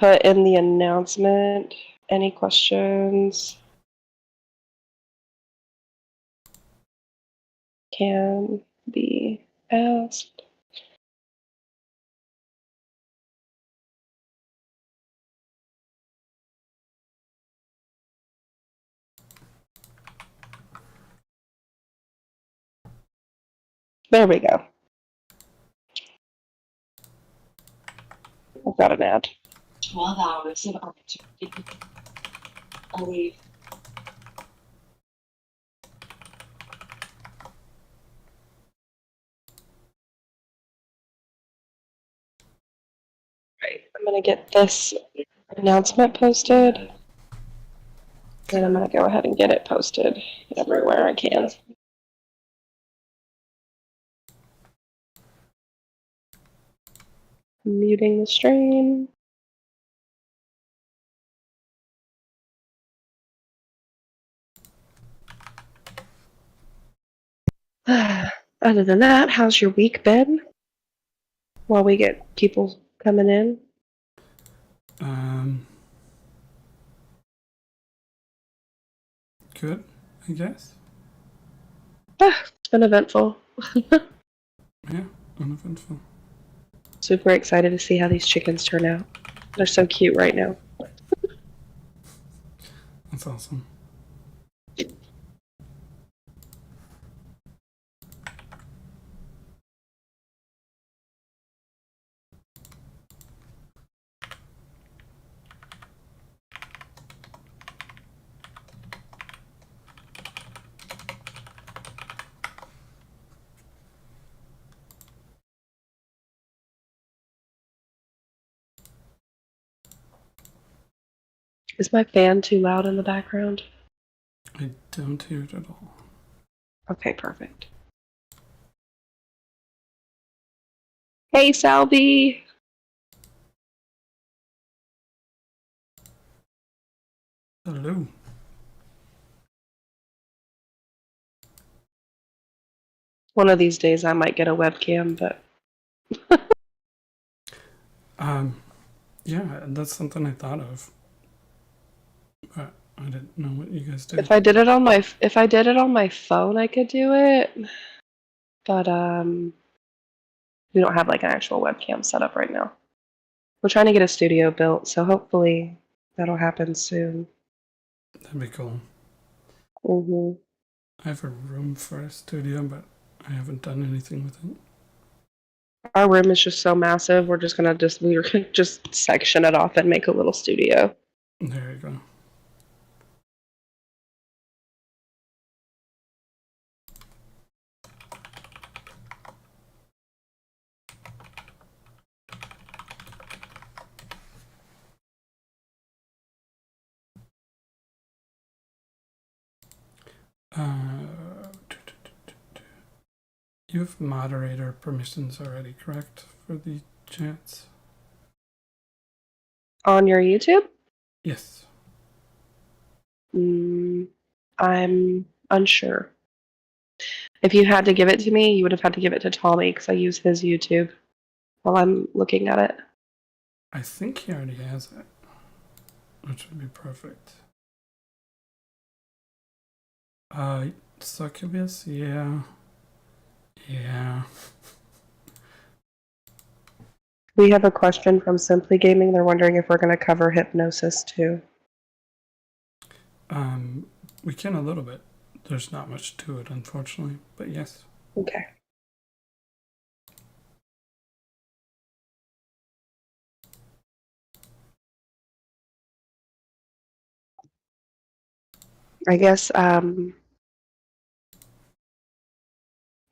put in the announcement, any questions can be asked. There we go. I've got an ad. 12 hours of opportunity. I'll leave. Right, I'm gonna get this announcement posted. And I'm gonna go ahead and get it posted everywhere I can. Muting the stream. Other than that, how's your week been? While we get people coming in. Good, I guess. It's been eventful. Yeah, uneventful. Super excited to see how these chickens turn out. They're so cute right now. That's awesome. Is my fan too loud in the background? I don't hear it at all. Okay, perfect. Hey, Salvi! Hello. One of these days I might get a webcam, but... Yeah, that's something I thought of. But I didn't know what you guys did. If I did it on my phone, I could do it. But, we don't have like an actual webcam set up right now. We're trying to get a studio built, so hopefully that'll happen soon. That'd be cool. Mm-hmm. I have a room for a studio, but I haven't done anything with it. Our room is just so massive, we're gonna just section it off and make a little studio. There you go. You have moderator permissions already, correct, for the chats? On your YouTube? Yes. I'm unsure. If you had to give it to me, you would have had to give it to Tommy because I use his YouTube while I'm looking at it. I think he already has it, which would be perfect. Succubus? Yeah. Yeah. We have a question from Simply Gaming. They're wondering if we're going to cover hypnosis too. We can a little bit. There's not much to it, unfortunately, but yes. Okay. I guess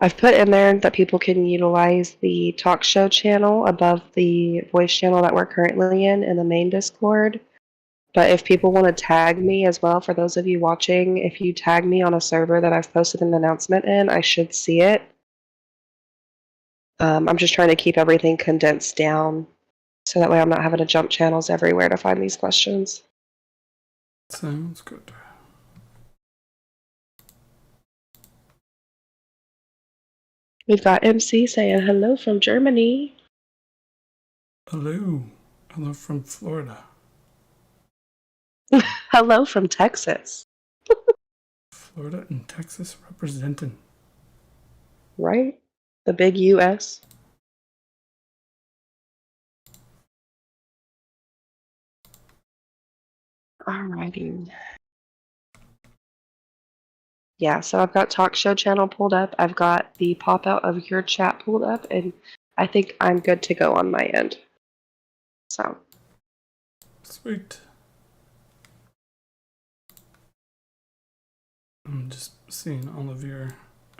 I've put in there that people can utilize the talk show channel above the voice channel that we're currently in the main Discord. But if people want to tag me as well, for those of you watching, if you tag me on a server that I've posted an announcement in, I should see it. I'm just trying to keep everything condensed down so that way I'm not having to jump channels everywhere to find these questions. Sounds good. We've got MC saying hello from Germany. Hello. Hello from Florida. Hello from Texas. Florida and Texas representing. Right? The big US. Alrighty. Yeah, so I've got talk show channel pulled up. I've got the pop out of your chat pulled up, and I think I'm good to go on my end. So, Sweet. I'm just seeing all of your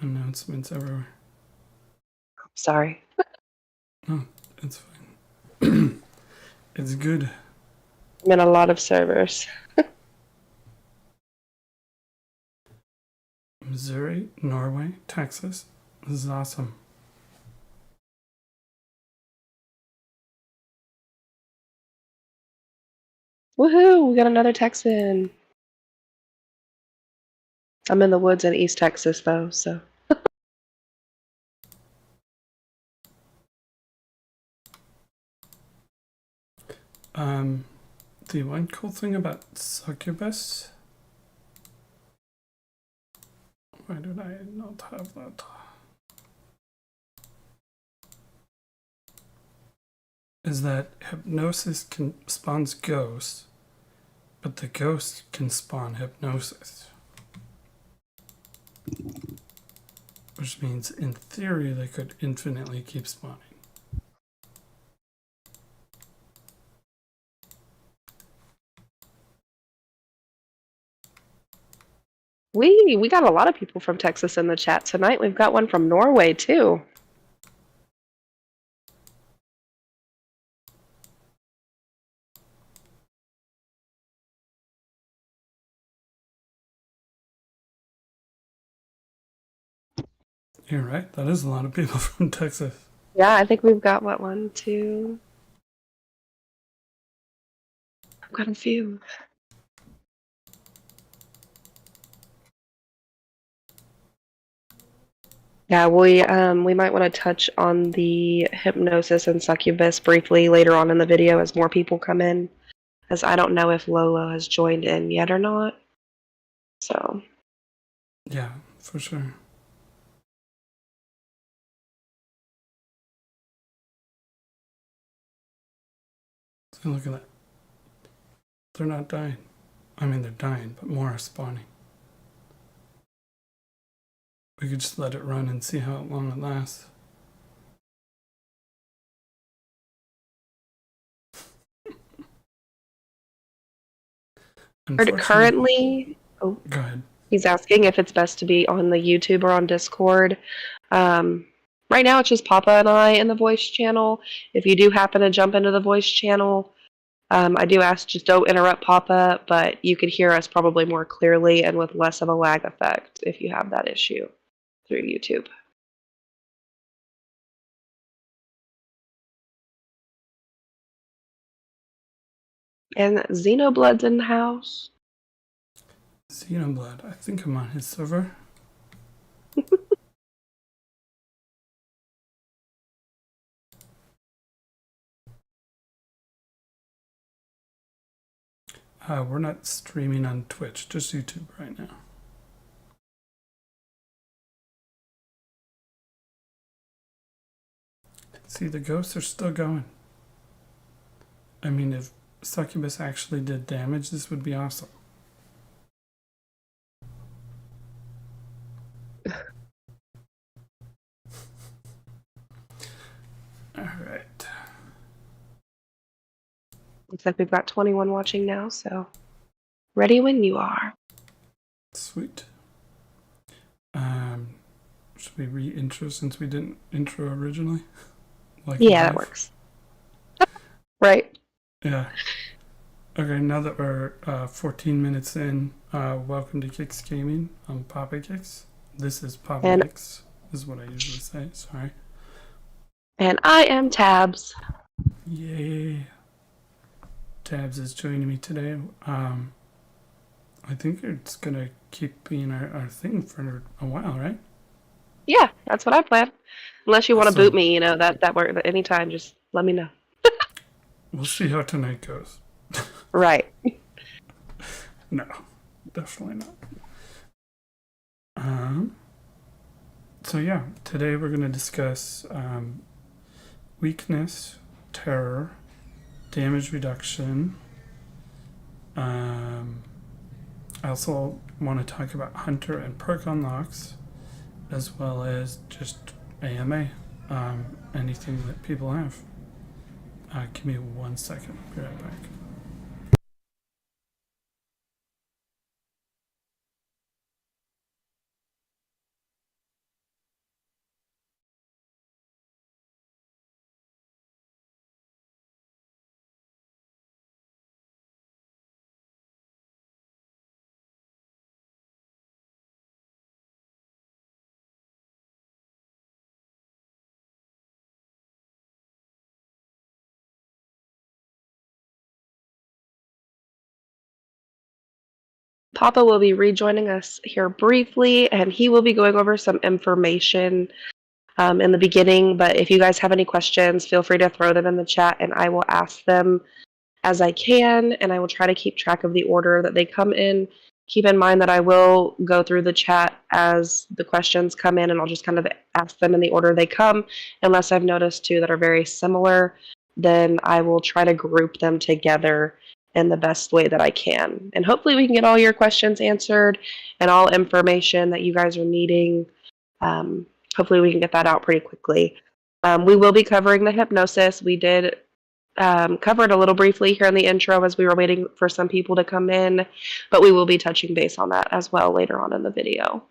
announcements everywhere. sorry. No, it's fine. It's good. I'm in a lot of servers. Missouri, Norway, Texas. This is awesome. Woohoo! We got another Texan. I'm in the woods in East Texas, though, so. The one cool thing about Succubus. Why did I not have that? Is that hypnosis can spawns ghosts, but the ghost can spawn hypnosis. Which means, in theory, they could infinitely keep spawning. We got a lot of people from Texas in the chat tonight. We've got one from Norway, too. You're right, that is a lot of people from Texas. Yeah, I think we've got, what, 1, 2... I've got a few. Yeah, we might want to touch on the hypnosis and succubus briefly later on in the video as more people come in, as I don't know if Lola has joined in yet or not. So. Yeah, for sure. So look at that. They're not dying. I mean, they're dying, but more are spawning. We could just let it run and see how long it lasts. Currently, go ahead. He's asking if it's best to be on the YouTube or on Discord. Right now, it's just Papa and I in the voice channel. If you do happen to jump into the voice channel, I do ask just don't interrupt Papa, but you could hear us probably more clearly and with less of a lag effect if you have that issue through YouTube. And Xenoblood's in the house. Xenoblood, I think I'm on his server. We're not streaming on Twitch, just YouTube right now. See, the ghosts are still going. I mean, if Succubus actually did damage, this would be awesome. Alright. Looks like we've got 21 watching now, so ready when you are. Sweet. Should we re-intro since we didn't intro originally? Like yeah, that works. Right. Yeah. Okay, now that we're 14 minutes in, welcome to Kicks Gaming. I'm Papa Kicks. This is Papa Kicks, is what I usually say. Sorry. And I am Tabs. Yay. Tabs is joining me today. I think it's going to keep being our thing for a while, right? Yeah, that's what I plan. Unless you want to boot me, you know, that works at any time. Just let me know. We'll see how tonight goes. Right. No, definitely not. So yeah, today we're going to discuss weakness, terror, damage reduction. I also want to talk about hunter and perk unlocks, as well as just AMA, anything that people have. Give me 1 second. Be right back. Papa will be rejoining us here briefly, and he will be going over some information in the beginning. But if you guys have any questions, feel free to throw them in the chat, and I will ask them as I can, and I will try to keep track of the order that they come in. Keep in mind that I will go through the chat as the questions come in, and I'll just kind of ask them in the order they come. Unless I've noticed two that are very similar, then I will try to group them together in the best way that I can. And hopefully we can get all your questions answered and all information that you guys are needing. Um, Hopefully we can get that out pretty quickly. We will be covering the hypnosis. We did cover it a little briefly here in the intro as we were waiting for some people to come in, but we will be touching base on that as well later on in the video.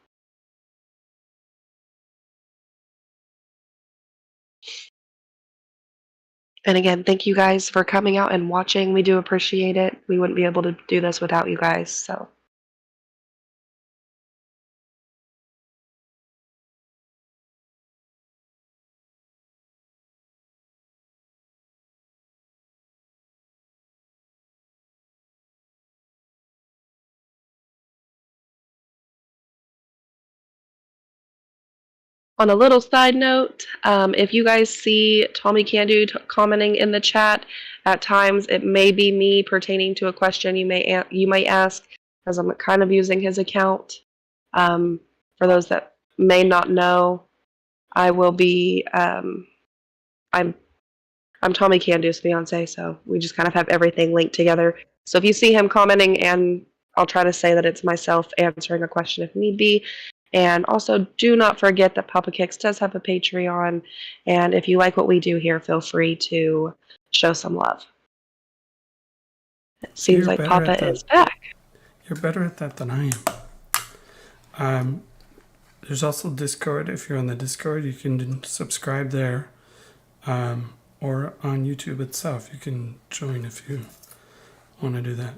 And again, thank you guys for coming out and watching. We do appreciate it. We wouldn't be able to do this without you guys, so. On a little side note, if you guys see Tommy Candu commenting in the chat, at times it may be me pertaining to a question you might ask, as I'm kind of using his account. For those that may not know, I will be. I'm Tommy Candu's fiance, so we just kind of have everything linked together. So if you see him commenting, and I'll try to say that it's myself answering a question if need be. And also, do not forget that Papa Kicks does have a Patreon. And if you like what we do here, feel free to show some love. It seems You're like better Papa at that. is back. You're better at that than I am. There's also Discord. If you're on the Discord, you can subscribe there. Or on YouTube itself, you can join if you want to do that.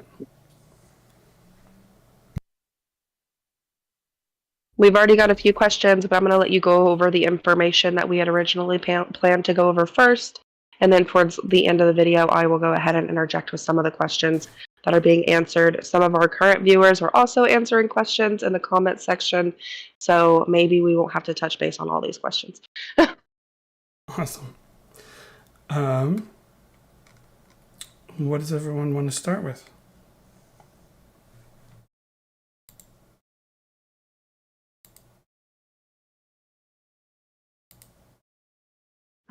We've already got a few questions, but I'm going to let you go over the information that we had originally planned to go over first. And then towards the end of the video, I will go ahead and interject with some of the questions that are being answered. Some of our current viewers are also answering questions in the comment section, so maybe we won't have to touch base on all these questions. Awesome. What does everyone want to start with?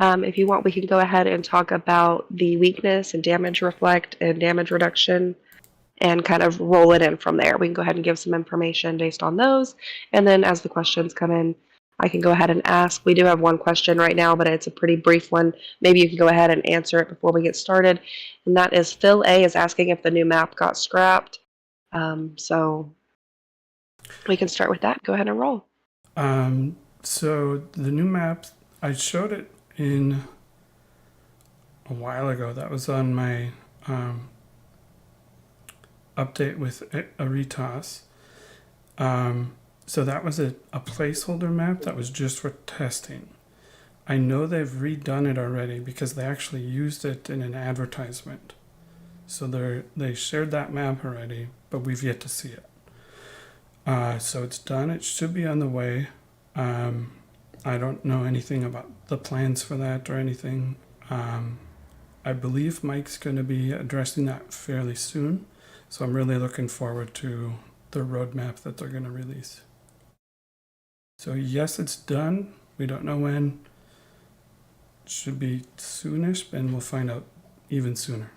If you want, we can go ahead and talk about the weakness and damage reflect and damage reduction and kind of roll it in from there. We can go ahead and give some information based on those. And then as the questions come in, I can go ahead and ask. We do have one question right now, but it's a pretty brief one. Maybe you can go ahead and answer it before we get started. And that is Phil A is asking if the new map got scrapped. So we can start with that. Go ahead and roll. So the new map, I showed it in a while ago. That was on my update with Aritas. So that was a placeholder map that was just for testing. I know they've redone it already because they actually used it in an advertisement. So they shared that map already, but we've yet to see it. So it's done. It should be on the way. I don't know anything about the plans for that or anything. I believe Mike's going to be addressing that fairly soon. So I'm really looking forward to the roadmap that they're going to release. So yes, it's done. We don't know when. It should be soonish, and we'll find out even sooner.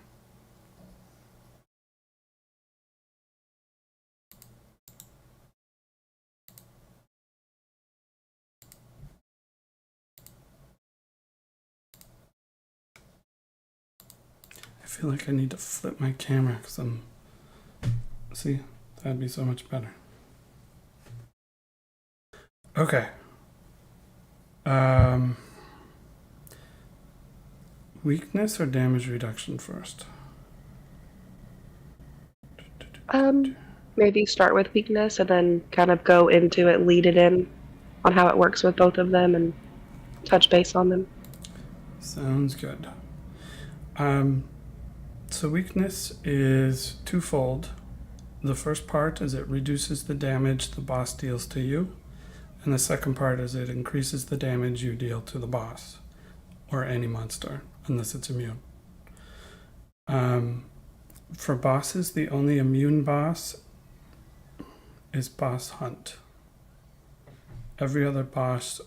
I feel like I need to flip my camera because see, that'd be so much better. Okay. Weakness or damage reduction first? Maybe start with weakness and then kind of go into it, lead it in on how it works with both of them and touch base on them. Sounds good. So weakness is twofold. The first part is it reduces the damage the boss deals to you, and the second part is it increases the damage you deal to the boss or any monster, unless it's immune. For bosses, the only immune boss is Boss Hunt. Every other boss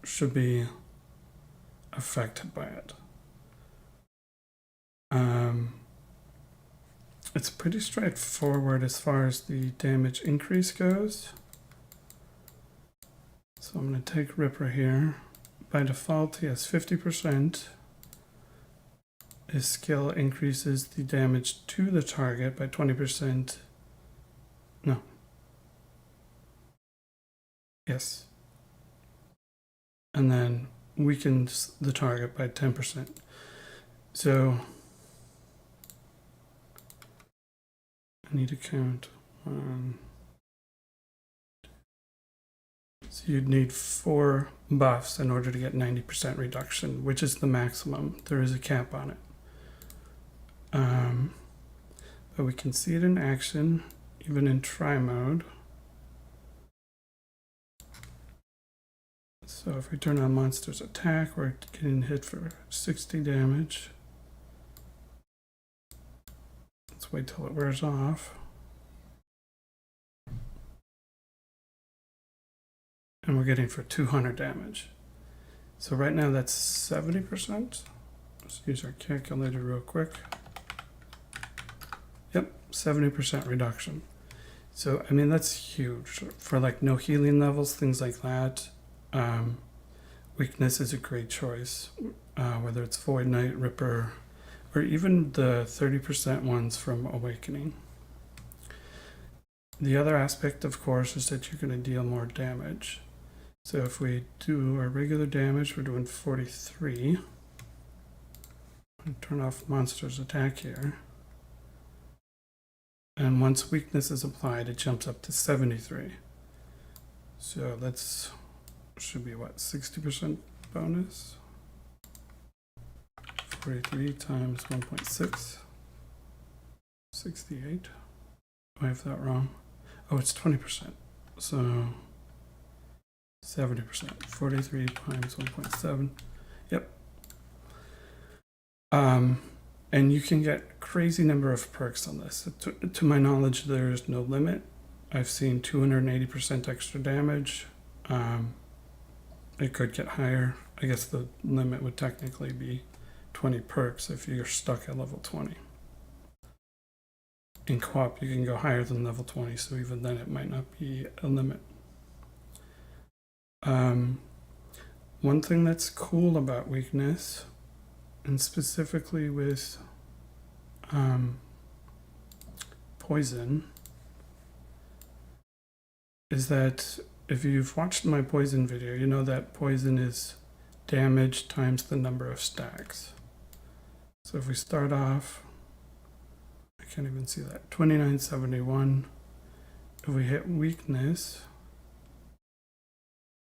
should be affected by it. It's pretty straightforward as far as the damage increase goes. So I'm going to take Ripper here. By default, he has 50%. His skill increases the damage to the target by 20%. No. Yes. And then weakens the target by 10%. So I need to count 1. So you'd need 4 buffs in order to get 90% reduction, which is the maximum. There is a cap on it. But we can see it in action, even in try mode. So if we turn on monster's attack, we're getting hit for 60 damage. Let's wait till it wears off. And we're getting for 200 damage. So right now that's 70%. Let's use our calculator real quick. Yep, 70% reduction. So, I mean, that's huge. For like no healing levels, things like that, weakness is a great choice. Whether it's Void Knight, Ripper, or even the 30% ones from Awakening. The other aspect, of course, is that you're going to deal more damage. So if we do our regular damage, we're doing 43. Turn off monster's attack here. And once weakness is applied, it jumps up to 73. So that's, should be what, 60% bonus? 43 times 1.6. 68. I have that wrong. Oh, it's 20%. So 70%. 43 times 1.7. Yep. And you can get crazy number of perks on this. To my knowledge, there is no limit. I've seen 280% extra damage. It could get higher. I guess the limit would technically be 20 perks if you're stuck at level 20. In co-op, you can go higher than level 20, so even then it might not be a limit. One thing that's cool about weakness, and specifically with poison, is that if you've watched my poison video, you know that poison is damage times the number of stacks. So if we start off, I can't even see that, 2971. If we hit weakness,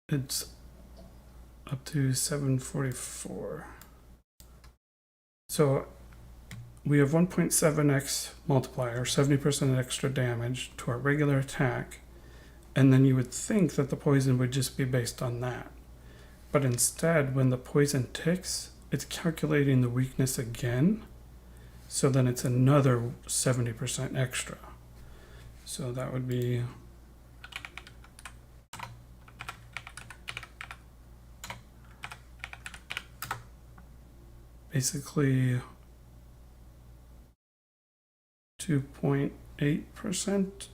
it's up to 744. So we have 1.7x multiplier, 70% extra damage to our regular attack, and then you would think that the poison would just be based on that. But instead, when the poison ticks, it's calculating the weakness again. So then it's another 70% extra. So that would be basically 2.8%.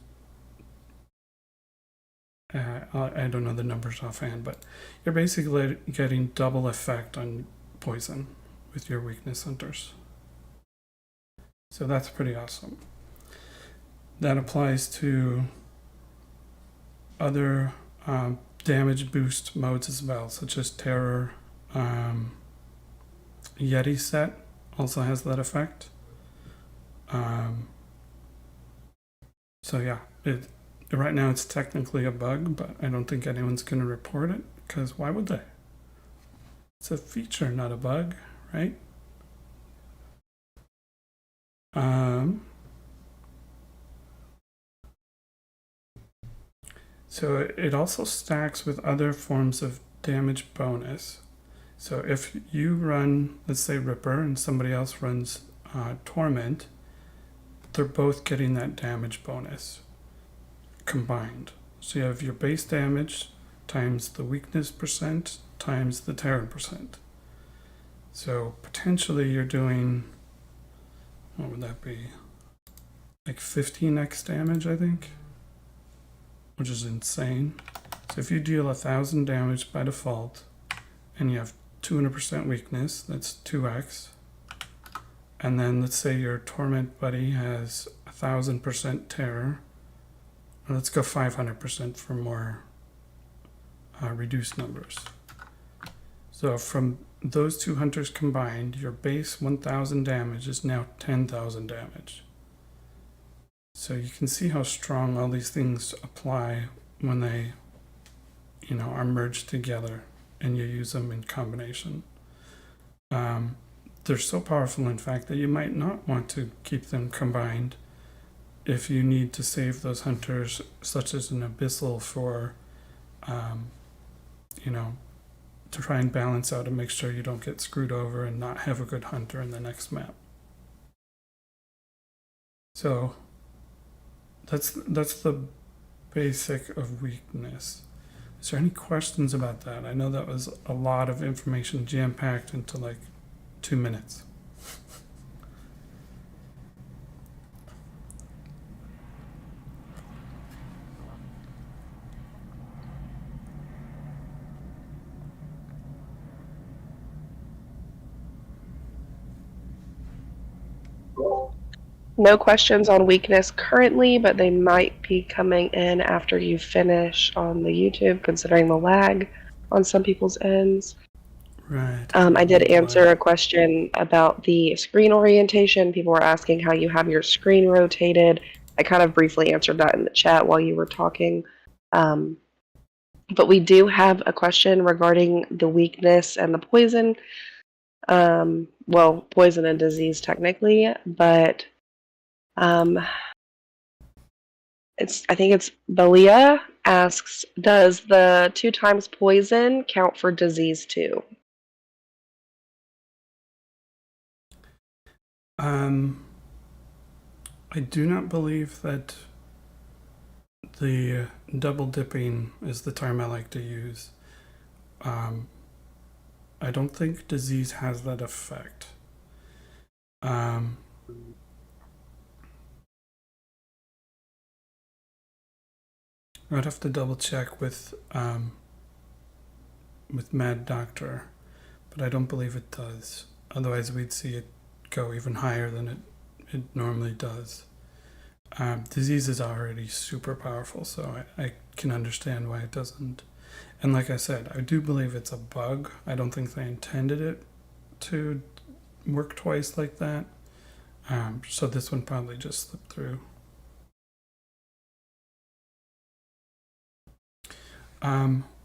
I don't know the numbers offhand, but you're basically getting double effect on poison with your weakness hunters. So that's pretty awesome. That applies to other damage boost modes as well, such as Terror. Yeti set also has that effect. So yeah, right now it's technically a bug, but I don't think anyone's going to report it, because why would they? It's a feature, not a bug, right? So it also stacks with other forms of damage bonus. So if you run, let's say Ripper, and somebody else runs Torment, they're both getting that damage bonus combined. So you have your base damage times the weakness percent times the terror percent. So potentially you're doing, what would that be? Like 15x damage, I think, which is insane. So if you deal 1,000 damage by default and you have 200% weakness, that's 2x. And then let's say your torment buddy has 1,000% terror. Let's go 500% for more reduced numbers. So from those two hunters combined, your base 1,000 damage is now 10,000 damage. So you can see how strong all these things apply when they, are merged together and you use them in combination. They're so powerful, in fact, that you might not want to keep them combined if you need to save those hunters, such as an abyssal, for, to try and balance out and make sure you don't get screwed over and not have a good hunter in the next map. So that's the basic of weakness. Is there any questions about that? I know that was a lot of information jam-packed into like 2 minutes. No questions on weakness currently, but they might be coming in after you finish on the YouTube, considering the lag on some people's ends. Right. I did answer a question about the screen orientation. People were asking how you have your screen rotated. I kind of briefly answered that in the chat while you were talking. But we do have a question regarding the weakness and the poison. Well, poison and disease technically, but I think it's Belia asks, does the 2 times poison count for disease too? I do not believe that the double dipping is the term I like to use. I don't think disease has that effect. I'd have to double check with Mad Doctor, but I don't believe it does. Otherwise, we'd see it go even higher than it normally does. Disease is already super powerful, so I can understand why it doesn't. And like I said, I do believe it's a bug. I don't think they intended it to work twice like that. So this one probably just slipped through.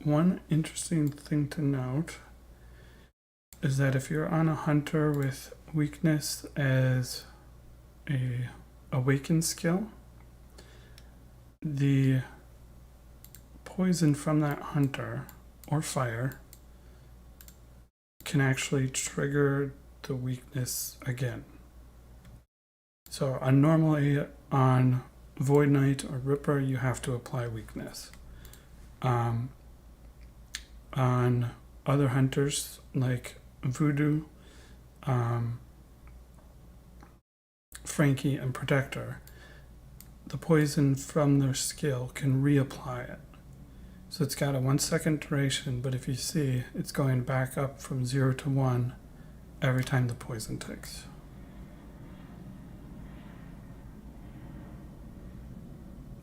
One interesting thing to note is that if you're on a hunter with weakness as a awakened skill, the poison from that hunter or fire can actually trigger the weakness again. So normally on Void Knight or Ripper, you have to apply weakness. On other hunters like Voodoo, Frankie, and Protector, the poison from their skill can reapply it. So it's got a 1 second duration, but if you see, it's going back up from 0 to 1 every time the poison ticks.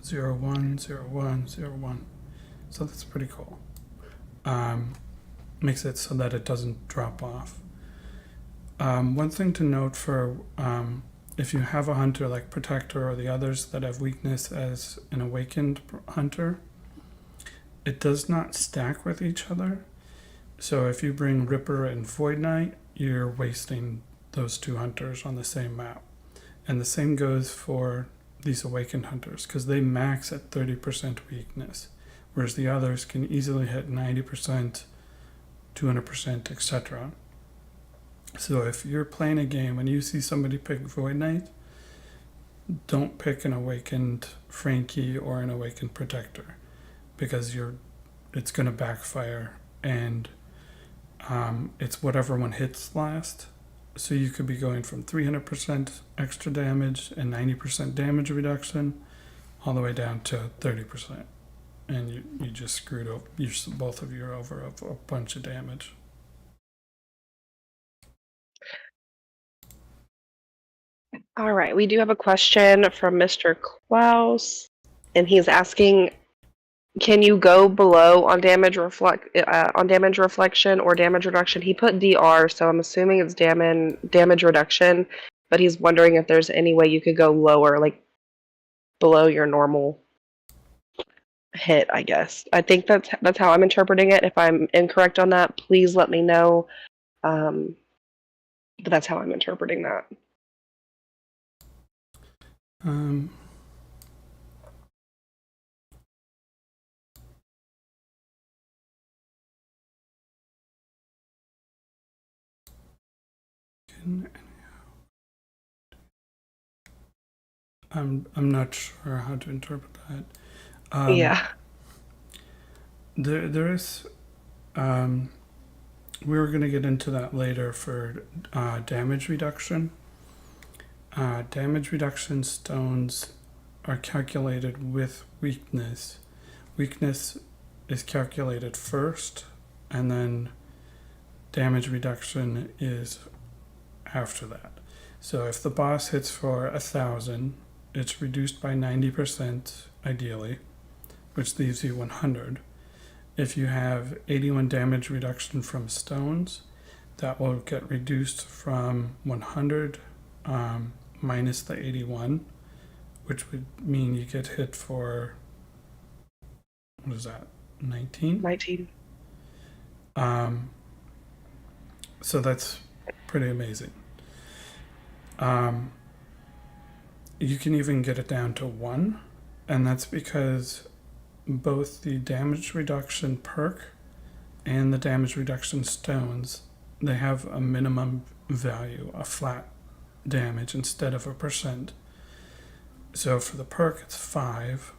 Zero, 1, 0, 1, 0, 1. So that's pretty cool. Makes it so that it doesn't drop off. One thing to note for if you have a hunter like Protector or the others that have weakness as an awakened hunter, it does not stack with each other. So if you bring Ripper and Void Knight, you're wasting those two hunters on the same map. And the same goes for these awakened hunters, because they max at 30% weakness, whereas the others can easily hit 90%, 200%, etc. So if you're playing a game and you see somebody pick Void Knight, don't pick an awakened Frankie or an awakened Protector, because it's going to backfire, and it's whatever one hits last. So you could be going from 300% extra damage and 90% damage reduction all the way down to 30%. And you just screwed up. Both of you are over a bunch of damage. All right, we do have a question from Mr. Klaus, and he's asking, can you go below on damage reflection or damage reduction? He put DR, so I'm assuming it's damage reduction, but he's wondering if there's any way you could go lower, like below your normal hit, I guess. I think that's how I'm interpreting it. If I'm incorrect on that, please let me know. But that's how I'm interpreting that. I'm not sure how to interpret that. Yeah. There is. We're going to get into that later for damage reduction. Damage reduction stones are calculated with weakness. Weakness is calculated first, and then damage reduction is after that. So if the boss hits for 1,000, it's reduced by 90% ideally, which leaves you 100. If you have 81 damage reduction from stones, that will get reduced from 100 minus the 81, which would mean you get hit for, what is that, 19? 19. So that's pretty amazing. You can even get it down to 1, and that's because both the damage reduction perk and the damage reduction stones, they have a minimum value, a flat damage instead of a percent. So for the perk, it's 5,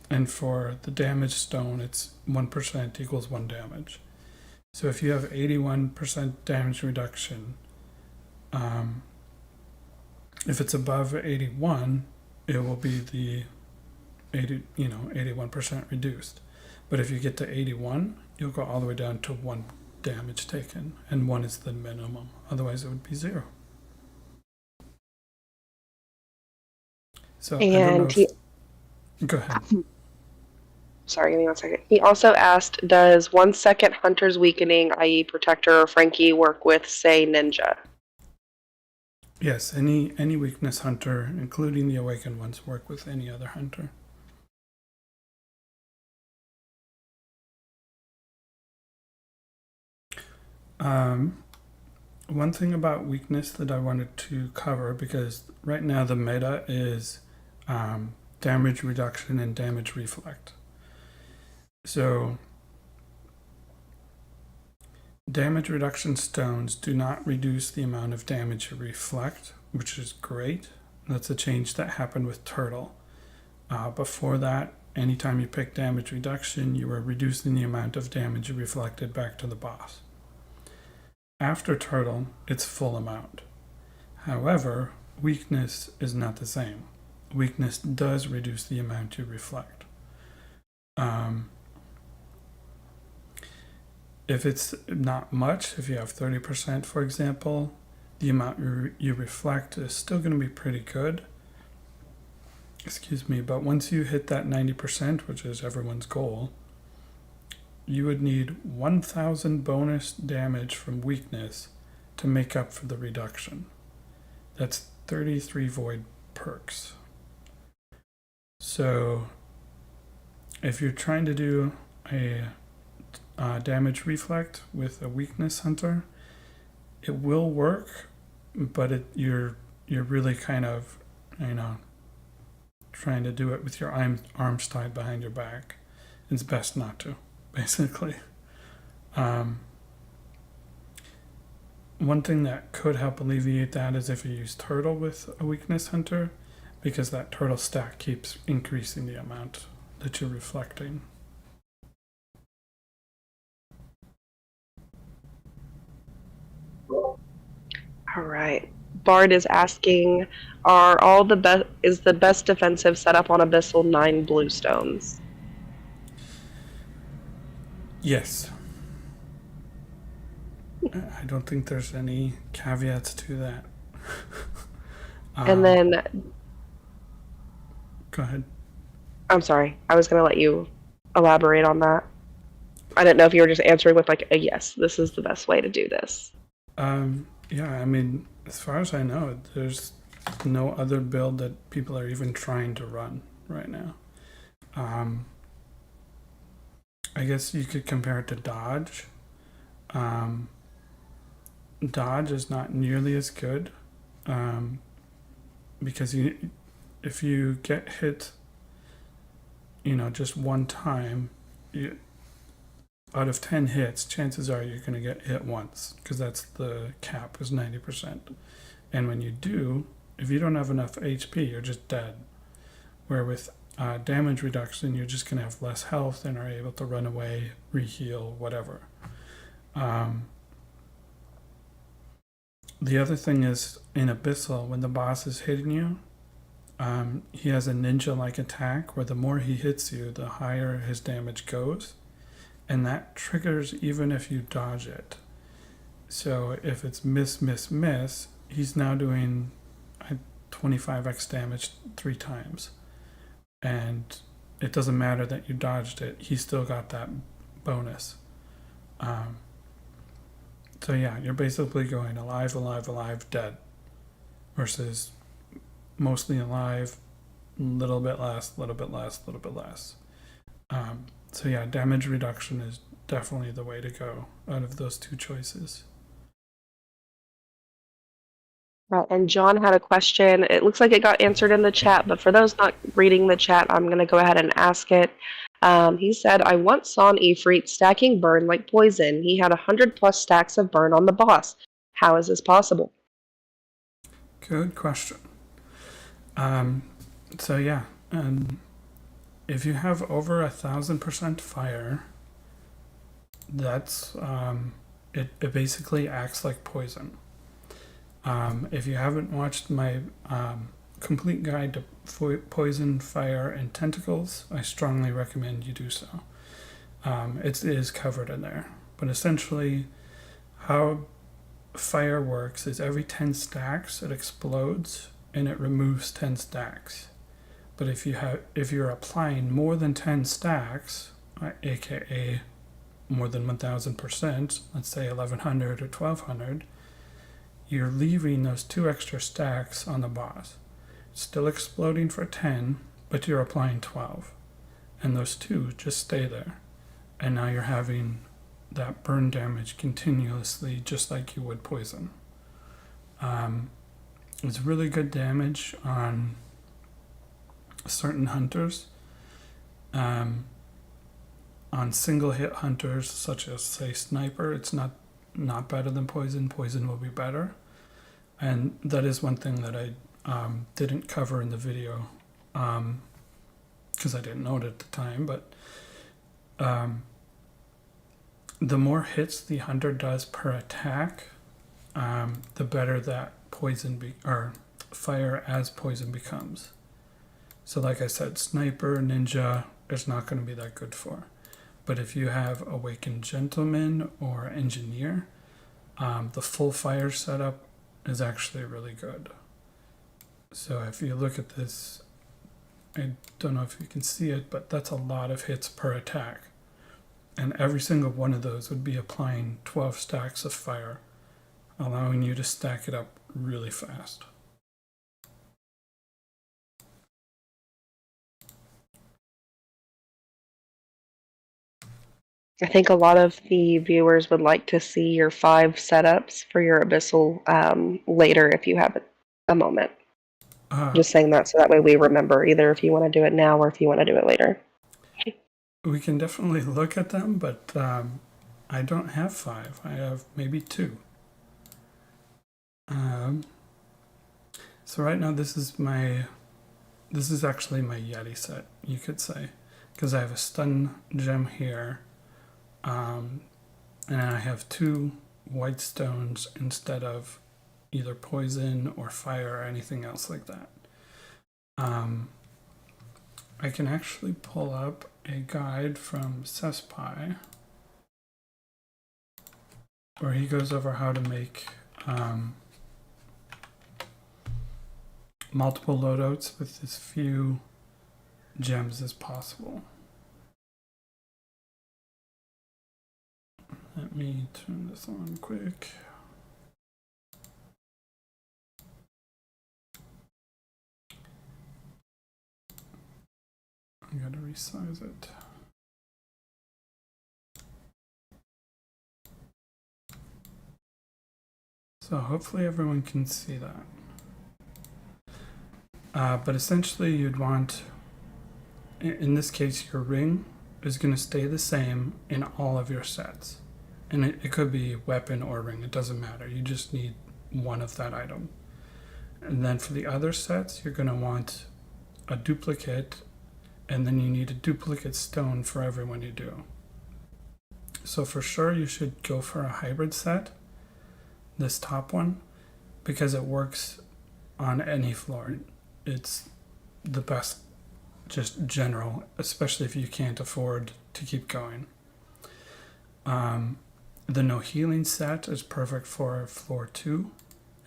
and for the damage stone, it's 1% equals 1 damage. So if you have 81% damage reduction, if it's above 81, it will be the 81% reduced. But if you get to 81, you'll go all the way down to 1 damage taken, and 1 is the minimum. Otherwise, it would be 0. So And I don't know go ahead. Sorry, give me 1 second. He also asked, does 1 second Hunter's Weakening, i.e. Protector or Frankie, work with, say, Ninja? Yes, any weakness hunter, including the awakened ones, work with any other hunter. One thing about weakness that I wanted to cover, because right now the meta is damage reduction and damage reflect. So Damage reduction stones do not reduce the amount of damage you reflect, which is great. That's a change that happened with Turtle. Before that, anytime you pick damage reduction, you were reducing the amount of damage you reflected back to the boss. After Turtle, it's full amount. However, weakness is not the same. Weakness does reduce the amount you reflect. If it's not much, if you have 30%, for example, the amount you reflect is still going to be pretty good. Excuse me, but once you hit that 90%, which is everyone's goal, you would need 1,000 bonus damage from weakness to make up for the reduction. That's 33 void perks. So if you're trying to do a damage reflect with a weakness hunter, it will work, but you're really kind of, trying to do it with your arms tied behind your back. It's best not to, basically. One thing that could help alleviate that is if you use Turtle with a weakness hunter, because that Turtle stack keeps increasing the amount that you're reflecting. All right. Bard is asking, is the best defensive setup on Abyssal 9 bluestones? Yes. I don't think there's any caveats to that. And then, go ahead. I'm sorry, I was going to let you elaborate on that. I didn't know if you were just answering with like a yes, this is the best way to do this. Yeah, I mean, as far as I know, there's no other build that people are even trying to run right now. I guess you could compare it to Dodge. Dodge is not nearly as good because if you get hit, just one time, out of 10 hits, chances are you're going to get hit once because that's the cap is 90%. And when you do, if you don't have enough HP, you're just dead. Where with damage reduction, you're just going to have less health and are able to run away, reheal, whatever. The other thing is in Abyssal, when the boss is hitting you, he has a ninja-like attack where the more he hits you, the higher his damage goes. And that triggers even if you dodge it. So if it's miss, miss, miss, he's now doing 25x damage 3 times. And it doesn't matter that you dodged it, he still got that bonus. So yeah, you're basically going alive, alive, alive, dead. Versus mostly alive, little bit less, little bit less, little bit less. So yeah, damage reduction is definitely the way to go out of those two choices. Right, and John had a question. It looks like it got answered in the chat, but for those not reading the chat, I'm going to go ahead and ask it. He said, I once saw an Ifrit stacking burn like poison. He had 100+ stacks of burn on the boss. How is this possible? Good question. So yeah, if you have over 1,000% fire, that's it basically acts like poison. If you haven't watched my complete guide to poison, fire, and tentacles, I strongly recommend you do so. It is covered in there. But essentially, how fire works is every 10 stacks it explodes and it removes 10 stacks. But if you're applying more than 10 stacks, aka more than 1,000%, let's say 1,100 or 1,200, you're leaving those 2 extra stacks on the boss. It's still exploding for 10, but you're applying 12. And those 2 just stay there. And now you're having that burn damage continuously, just like you would poison. It's really good damage on certain hunters. On single hit hunters, such as, say, Sniper, it's not not better than poison. Poison will be better. And that is one thing that I didn't cover in the video because I didn't know it at the time. But the more hits the hunter does per attack, the better that or fire as poison becomes. So like I said, sniper, ninja is not going to be that good for. But if you have awakened gentleman or engineer, the full fire setup is actually really good. So if you look at this, I don't know if you can see it, but that's a lot of hits per attack. And every single one of those would be applying 12 stacks of fire, allowing you to stack it up really fast. I think a lot of the viewers would like to see your 5 setups for your Abyssal later if you have a moment. Just saying that so that way we remember either if you want to do it now or if you want to do it later. We can definitely look at them, but I don't have 5. I have maybe 2. So right now this is actually my Yeti set, you could say, because I have a stun gem here, and I have 2 white stones instead of either poison or fire or anything else like that. I can actually pull up a guide from Sespi where he goes over how to make multiple loadouts with as few gems as possible. Let me turn this on quick. I gotta resize it. So hopefully everyone can see that. But essentially you'd want, in this case, your ring is going to stay the same in all of your sets. And it could be weapon or ring, it doesn't matter. You just need one of that item. And then for the other sets, you're going to want a duplicate, and then you need a duplicate stone for every one you do. So for sure you should go for a hybrid set, this top one, because it works on any floor. It's the best, just general, especially if you can't afford to keep going. The no healing set is perfect for floor 2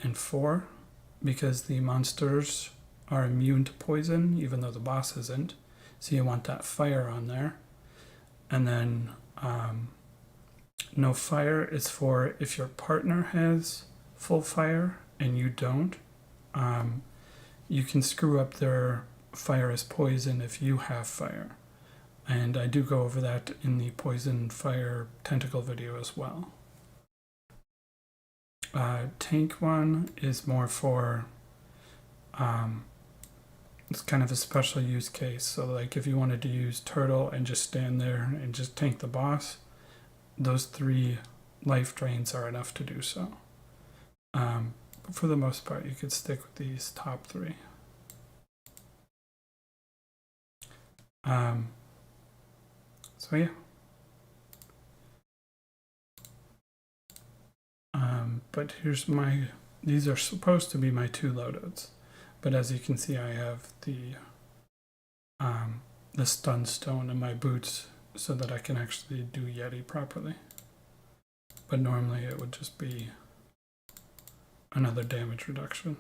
and 4 because the monsters are immune to poison, even though the boss isn't. So you want that fire on there. And then no fire is for if your partner has full fire and you don't. You can screw up their fire as poison if you have fire. And I do go over that in the poison fire tentacle video as well. Tank one is more for, it's kind of a special use case. So like if you wanted to use turtle and just stand there and just tank the boss, those 3 life drains are enough to do so. But for the most part, you could stick with these top 3. So yeah. But here's these are supposed to be my 2 loadouts. But as you can see, I have the stun stone in my boots so that I can actually do Yeti properly. But normally it would just be another damage reduction.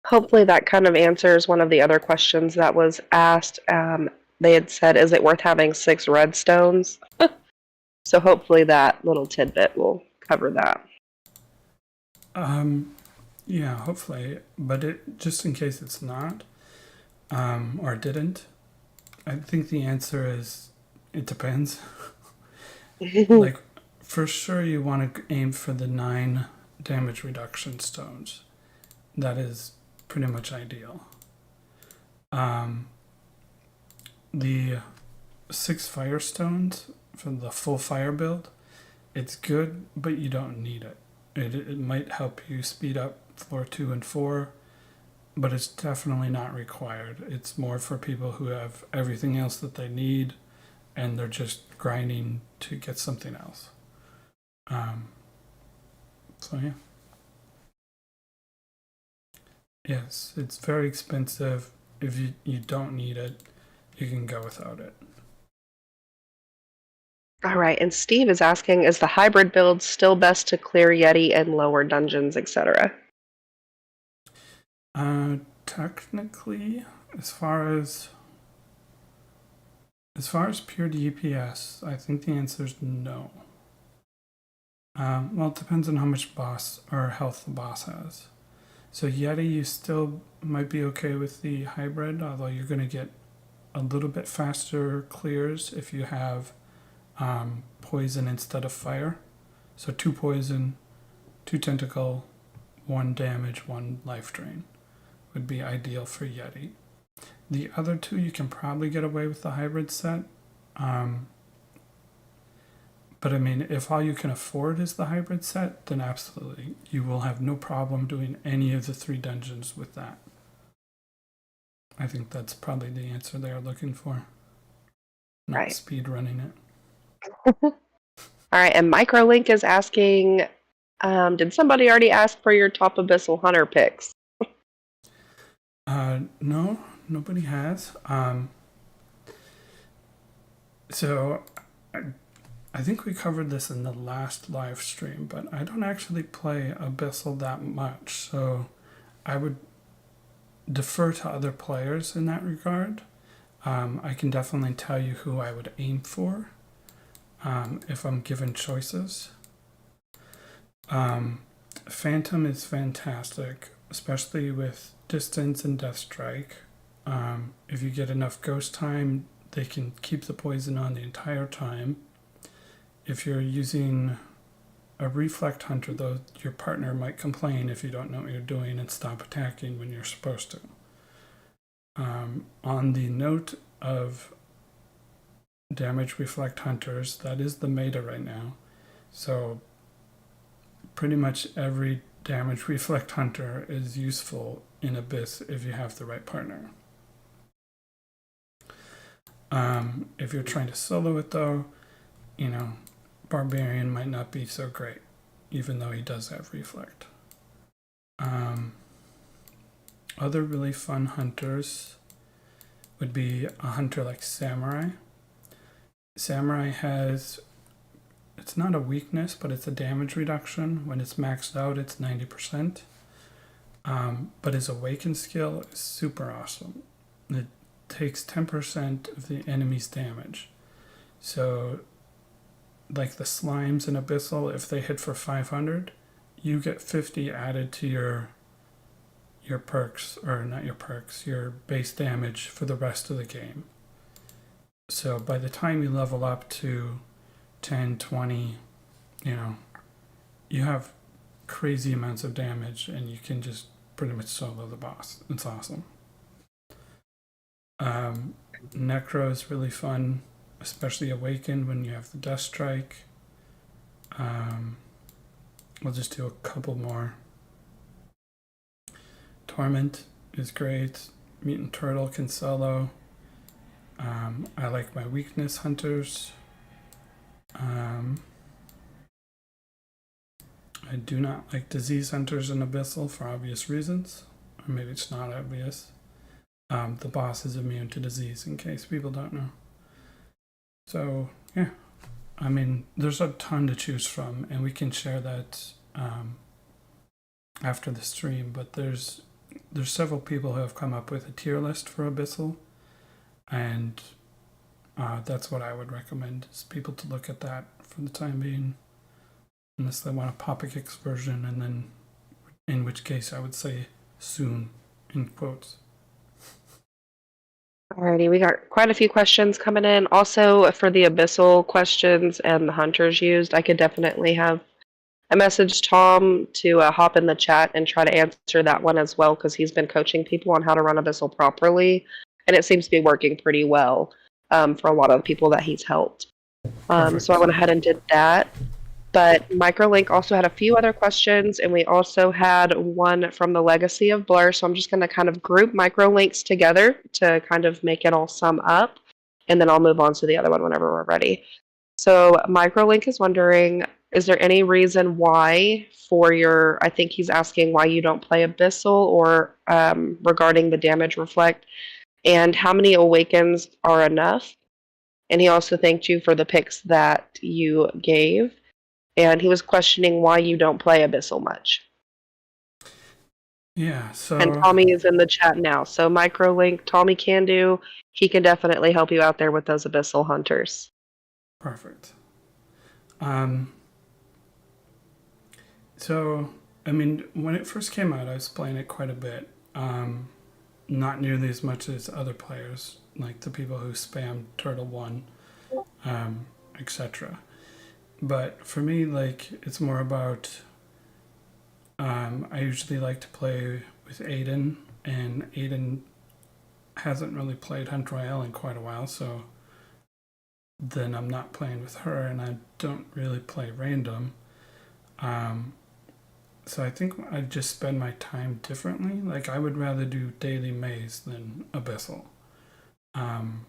Hopefully that kind of answers one of the other questions that was asked. They had said, is it worth having 6 redstones? So hopefully that little tidbit will cover that. Yeah, hopefully. But just in case it's not, or it didn't, I think the answer is it depends. Like, for sure you want to aim for the 9 damage reduction stones. That is pretty much ideal. The 6 fire stones for the full fire build It's good, but you don't need it. It might help you speed up floor 2 and 4, but it's definitely not required. It's more for people who have everything else that they need and they're just grinding to get something else. So yeah. Yes, it's very expensive. If you don't need it, you can go without it. All right, and Steve is asking, is the hybrid build still best to clear Yeti and lower dungeons, etc.? Technically, as far as pure DPS, I think the answer is no. Well, it depends on how much boss or health the boss has. So Yeti, you still might be okay with the hybrid, although you're going to get a little bit faster clears if you have poison instead of fire. So 2 poison, 2 tentacle, 1 damage, 1 life drain would be ideal for Yeti. The other 2 you can probably get away with the hybrid set. But I mean, if all you can afford is the hybrid set, then absolutely. You will have no problem doing any of the 3 dungeons with that. I think that's probably the answer they are looking for. Not Right. speed running it. All right, and Microlink is asking, did somebody already ask for your top Abyssal Hunter picks? No, nobody has. So I think we covered this in the last live stream, but I don't actually play Abyssal that much, so I would defer to other players in that regard. I can definitely tell you who I would aim for if I'm given choices. Phantom is fantastic, especially with distance and death strike. If you get enough ghost time, they can keep the poison on the entire time. If you're using a reflect hunter, though, your partner might complain if you don't know what you're doing and stop attacking when you're supposed to. On the note of damage reflect hunters, that is the meta right now. So pretty much every damage reflect hunter is useful in Abyss if you have the right partner. If you're trying to solo it though, Barbarian might not be so great, even though he does have reflect. Other really fun hunters would be a hunter like Samurai. Samurai has, it's not a weakness, but it's a damage reduction. When it's maxed out, it's 90%. But his Awaken skill is super awesome. It takes 10% of the enemy's damage. So, like the slimes in Abyssal, if they hit for 500, you get 50 added to your perks, or not your perks, your base damage for the rest of the game. So by the time you level up to 10, 20, you have crazy amounts of damage and you can just pretty much solo the boss. It's awesome. Necro is really fun, especially Awakened when you have the Death Strike. We'll just do a couple more. Torment is great. Mutant Turtle can solo. I like my weakness hunters. I do not like disease hunters in Abyssal for obvious reasons. Or maybe it's not obvious. The boss is immune to disease, in case people don't know. So, yeah. I mean, there's a ton to choose from, and we can share that after the stream, but there's several people who have come up with a tier list for Abyssal, and that's what I would recommend, is people to look at that for the time being, unless they want a Papa Kicks version, and then in which case I would say soon, in quotes. Alrighty, we got quite a few questions coming in. Also, for the Abyssal questions and the hunters used, I could definitely have a message Tom to hop in the chat and try to answer that one as well, because he's been coaching people on how to run Abyssal properly, and it seems to be working pretty well for a lot of the people that he's helped. So I went ahead and did that. But Microlink also had a few other questions, and we also had one from the Legacy of Blur. So I'm just going to kind of group Microlinks together to kind of make it all sum up, and then I'll move on to the other one whenever we're ready. So Microlink is wondering, is there any reason why for your, I think he's asking why you don't play Abyssal or regarding the damage reflect, and how many awakens are enough? And he also thanked you for the picks that you gave. And he was questioning why you don't play Abyssal much. Yeah, And so Tommy is in the chat now. So Microlink, Tommy can do. He can definitely help you out there with those Abyssal hunters. perfect. Um, so, I mean, when it first came out, I was playing it quite a bit. Not nearly as much as other players, like the people who spam Turtle 1, etc. But for me, like, it's more about I usually like to play with Aiden, and Aiden hasn't really played Hunt Royale in quite a while, so then I'm not playing with her, and I don't really play random. Um, so I think I just spend my time differently. Like, I would rather do daily maze than Abyssal. Um,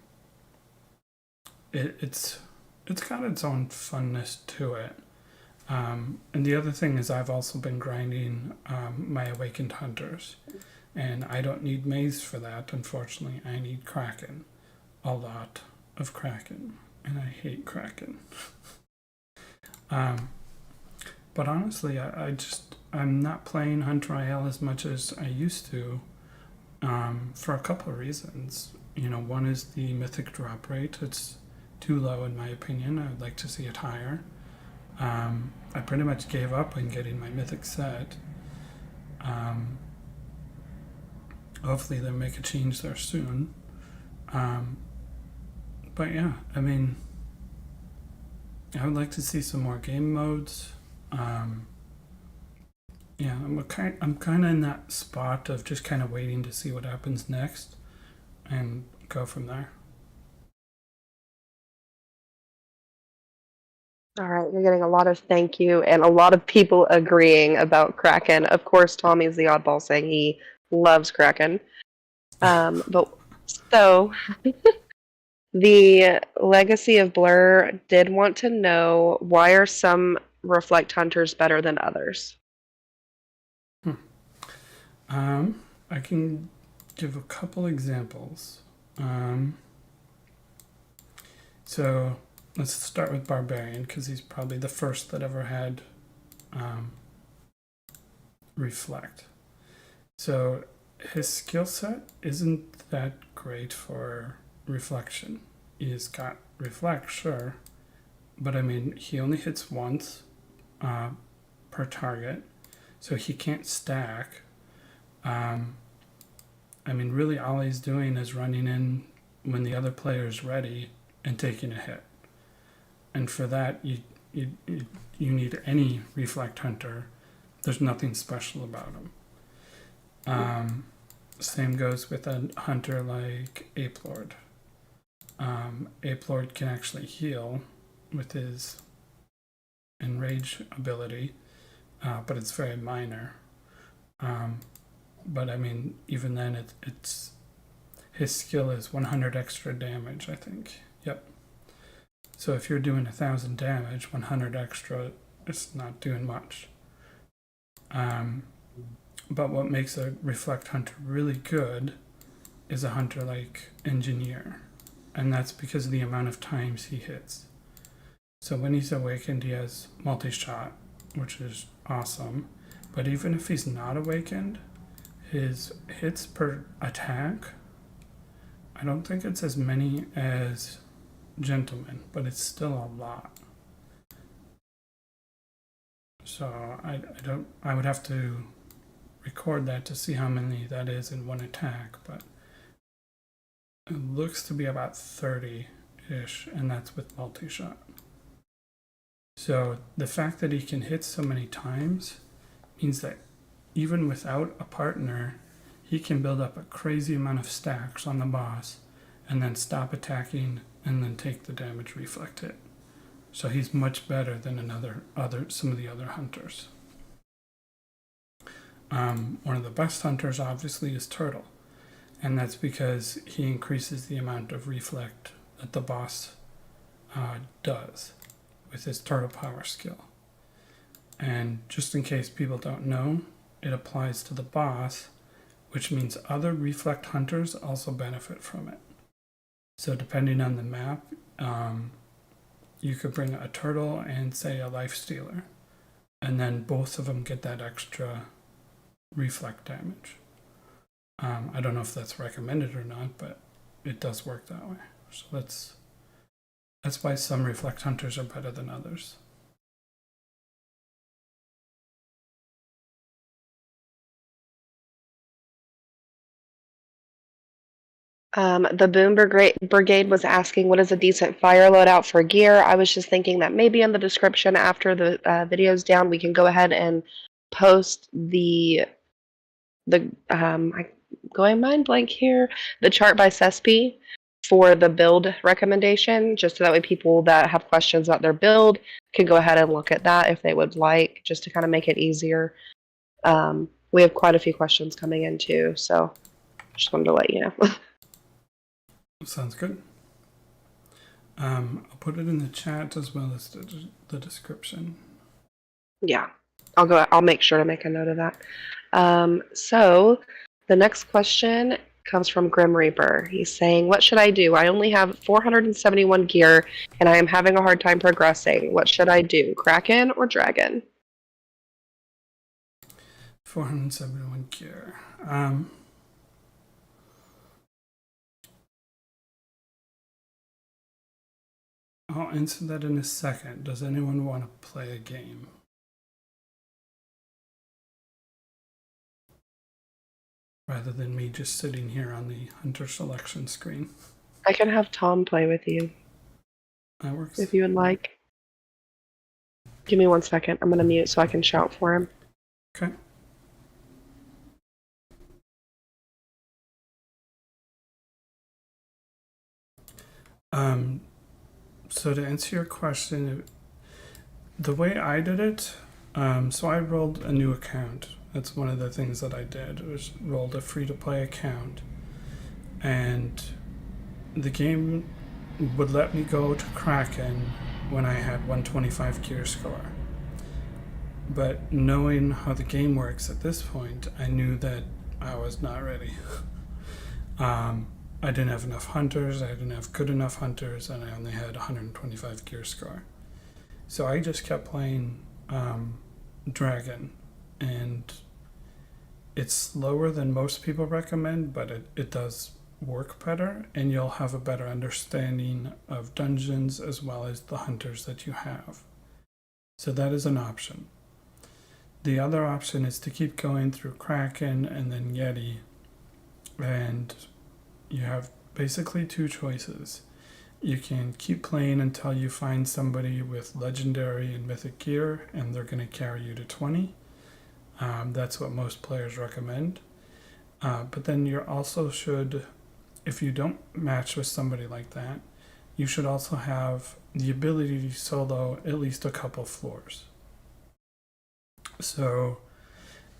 it's got its own funness to it. And the other thing is I've also been grinding my Awakened Hunters. And I don't need maze for that, unfortunately. I need Kraken. A lot of Kraken. And I hate Kraken. But honestly, I'm not playing Hunt Royale as much as I used to for a couple of reasons. You know, one is the mythic drop rate. It's too low in my opinion. I would like to see it higher. I pretty much gave up on getting my mythic set. Hopefully they'll make a change there soon. But yeah, I mean, I would like to see some more game modes. Yeah, I'm kind of in that spot of just kind of waiting to see what happens next and go from there. All right, you're getting a lot of thank you and a lot of people agreeing about Kraken. Of course, Tommy's the oddball saying he loves Kraken. But so the Legacy of Blur did want to know, why are some Reflect Hunters better than others? I can give a couple examples. So let's start with Barbarian because he's probably the first that ever had Reflect. So his skill set isn't that great for reflection. He's got Reflect, sure, but I mean, he only hits once per target, so he can't stack. I mean, really, all he's doing is running in when the other player is ready and taking a hit. And for that, you need any Reflect Hunter. There's nothing special about him. Same goes with a hunter like Ape Lord. Ape Lord can actually heal with his Enrage ability, but it's very minor. But I mean, even then, it's his skill is 100 extra damage, I think. Yep. So if you're doing 1,000 damage, 100 extra, it's not doing much. But what makes a Reflect Hunter really good is a hunter like Engineer. And that's because of the amount of times he hits. So when he's awakened, he has multi-shot, which is awesome. But even if he's not awakened, his hits per attack, I don't think it's as many as Gentleman, but it's still a lot. So I would have to record that to see how many that is in one attack, but it looks to be about 30-ish, and that's with multi-shot. So the fact that he can hit so many times means that even without a partner, he can build up a crazy amount of stacks on the boss and then stop attacking and then take the damage reflect hit. So he's much better than some of the other hunters. One of the best hunters, obviously, is Turtle, and that's because he increases the amount of reflect that the boss does with his Turtle Power skill. And just in case people don't know, it applies to the boss, which means other reflect hunters also benefit from it. So depending on the map, you could bring a turtle and, say, a life stealer, and then both of them get that extra reflect damage. I don't know if that's recommended or not, but it does work that way. So that's why some reflect hunters are better than others. The Boom Brigade was asking what is a decent fire loadout for gear. I was just thinking that maybe in the description after the video's down, we can go ahead and post I'm going mind blank here, the chart by Cespi for the build recommendation, just so that way people that have questions about their build can go ahead and look at that if they would like, just to kind of make it easier. We have quite a few questions coming in too, so just wanted to let you know. Sounds good. I'll put it in the chat as well as the description. Yeah, I'll make sure to make a note of that. So the next question comes from Grim Reaper. He's saying, what should I do? I only have 471 gear and I am having a hard time progressing. What should I do? Kraken or Dragon? 471 gear. I'll answer that in a second. Does anyone want to play a game? Rather than me just sitting here on the hunter selection screen. I can have Tom play with you. That works. If you would like. Give me 1 second. I'm going to mute so I can shout for him. Okay. So to answer your question, the way I did it, so I rolled a new account. That's one of the things that I did, was rolled a free-to-play account. And the game would let me go to Kraken when I had 125 gear score. But knowing how the game works at this point, I knew that I was not ready. I didn't have enough hunters, I didn't have good enough hunters, and I only had 125 gear score. So I just kept playing Dragon, and it's slower than most people recommend, but it does work better, and you'll have a better understanding of dungeons as well as the hunters that you have. So that is an option. The other option is to keep going through Kraken and then Yeti, and you have basically two choices. You can keep playing until you find somebody with legendary and mythic gear and they're going to carry you to 20. That's what most players recommend. But then you also should, if you don't match with somebody like that, you should also have the ability to solo at least a couple floors. So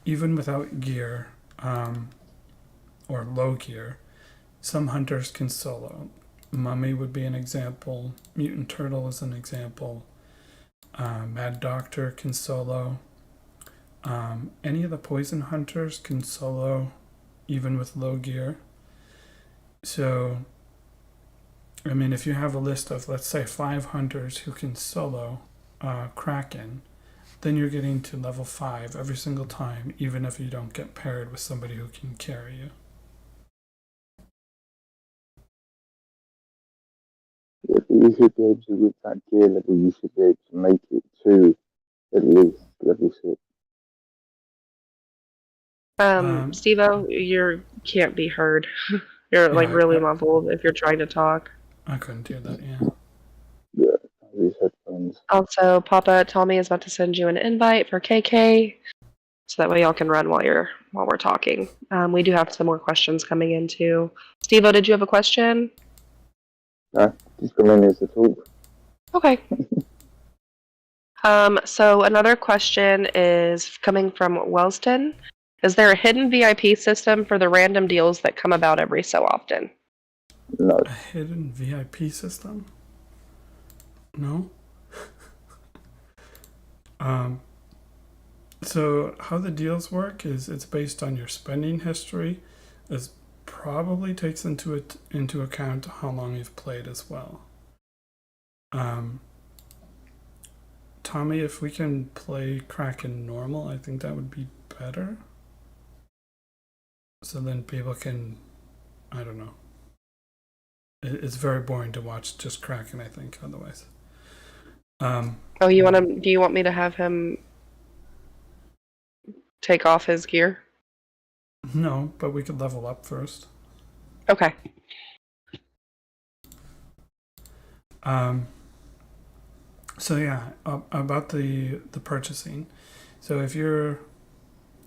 even without gear, or low gear, some hunters can solo. Mummy would be an example. Mutant Turtle is an example. Mad Doctor can solo. Any of the poison hunters can solo even with low gear. So, I mean, if you have a list of, let's say, 5 hunters who can solo Kraken, then you're getting to level 5 every single time, even if you don't get paired with somebody who can carry you. You should be able to, with that gear level, you should be able to make it to at least level 6. Steve-O, you can't be heard. You're like really muffled if you're trying to talk. I couldn't do that, yeah. Yeah, these headphones. Also, Papa Tommy is about to send you an invite for KK, so that way y'all can run while we're talking. We do have some more questions coming in too. Steve-O, did you have a question? No, just come in here to talk. Okay. So another question is coming from Wellston. Is there a hidden VIP system for the random deals that come about every so often? No. A hidden VIP system? No? So how the deals work is it's based on your spending history. It probably takes into account how long you've played as well. Tommy, if we can play Kraken normal, I think that would be better. So then people can, I don't know. It's very boring to watch just Kraken, I think, otherwise. Oh, do you want me to have him take off his gear? No, but we could level up first. Okay. So yeah, about the purchasing. So if you're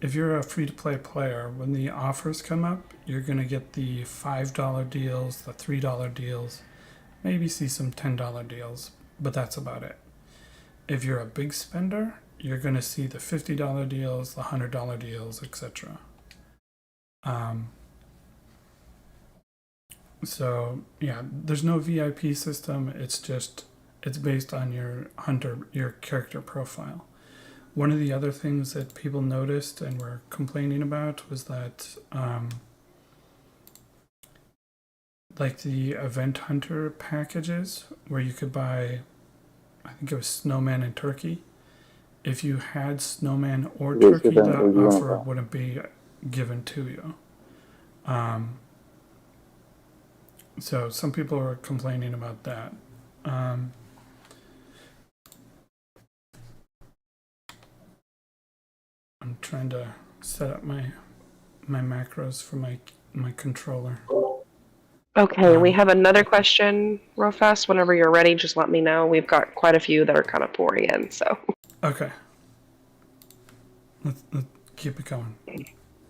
a free to play player, when the offers come up, you're gonna get the $5 deals, the $3 deals, maybe see some $10 deals, but that's about it. If you're a big spender, you're gonna see the $50 deals, the $100 deals, etc. So yeah, there's no VIP system. It's based on your character profile. One of the other things that people noticed and were complaining about was that like the event hunter packages where you could buy, I think it was snowman and turkey. If you had snowman or Which turkey, event that were you on offer about? wouldn't be given to you. So some people were complaining about that. I'm trying to set up my macros for my controller. Okay, we have another question real fast. Whenever you're ready, just let me know. We've got quite a few that are kind of pouring in, so. Okay. Let's keep it going.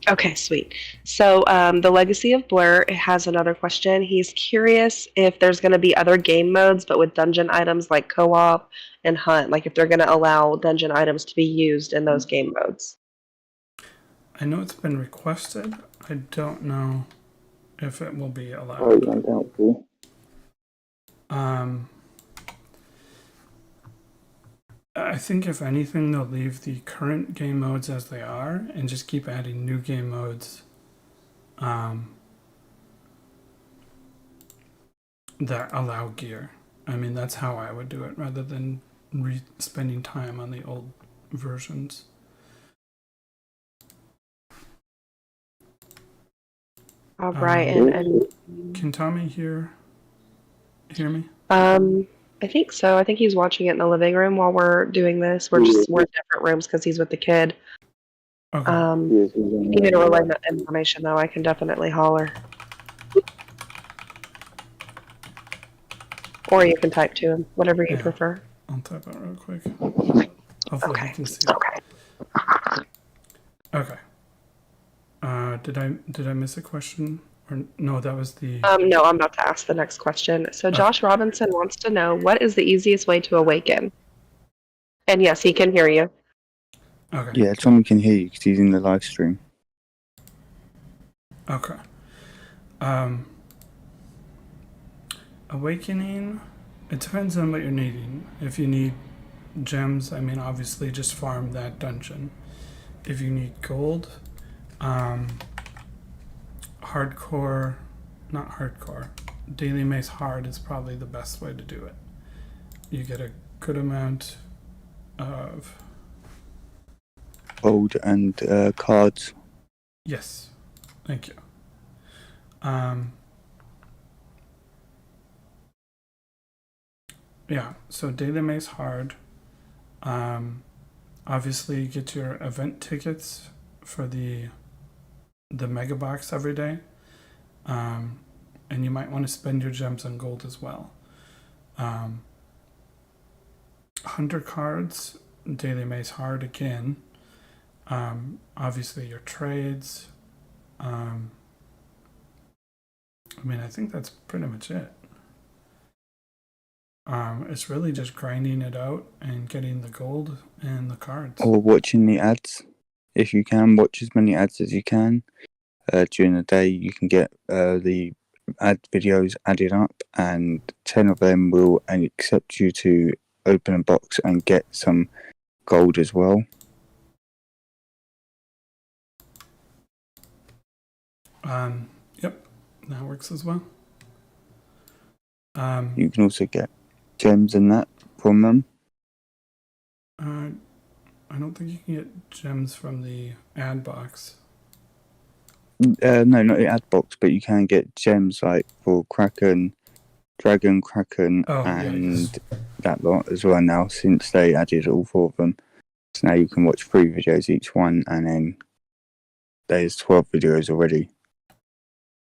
Okay, sweet. So, the Legacy of Blur has another question. He's curious if there's going to be other game modes, but with dungeon items like co-op and hunt, like if they're going to allow dungeon items to be used in those game modes. I know it's been requested. I don't know if it will be Oh, allowed. you want down too? I think if anything, they'll leave the current game modes as they are and just keep adding new game modes that allow gear. I mean, that's how I would do it rather than spending time on the old versions. All right, and Can Tommy hear me? I think so. I think he's watching it in the living room while we're doing this. We're in different rooms because he's with the kid. Okay. Yes, If you need to relay that information, though, I can definitely holler. Or you can type to him, whatever you prefer. I'll type it real quick. Hopefully he can see. Okay. Did I miss a question? Or no, that was the. No, I'm about to ask the next question. So Josh Robinson wants to know, what is the easiest way to awaken? And yes, he can hear you. Okay. Yeah, Tommy can hear you because he's in the live stream. Okay. Awakening, it depends on what you're needing. If you need gems, I mean, obviously just farm that dungeon. If you need gold, hardcore, not hardcore, daily mace hard is probably the best way to do it. You get a good amount of Gold and cards. Yes, thank you. Yeah, so daily mace hard. Obviously, you get your event tickets for the mega box every day, and you might want to spend your gems on gold as well. Hunter cards, daily mace hard again. Obviously, your trades. I mean, I think that's pretty much it. It's really just grinding it out and getting the gold and the cards. Or watching the ads. If you can, watch as many ads as you can. During the day, you can get the ad videos added up, and 10 of them will accept you to open a box and get some gold as well. Yep, that works as well. You can also get gems and that from them. I don't think you can get gems from the ad box. No, not the ad box, but you can get gems like for Kraken, Dragon, Kraken, and that lot as well now, since they added all 4 of them. So now you can watch 3 videos each one, and then there's 12 videos already.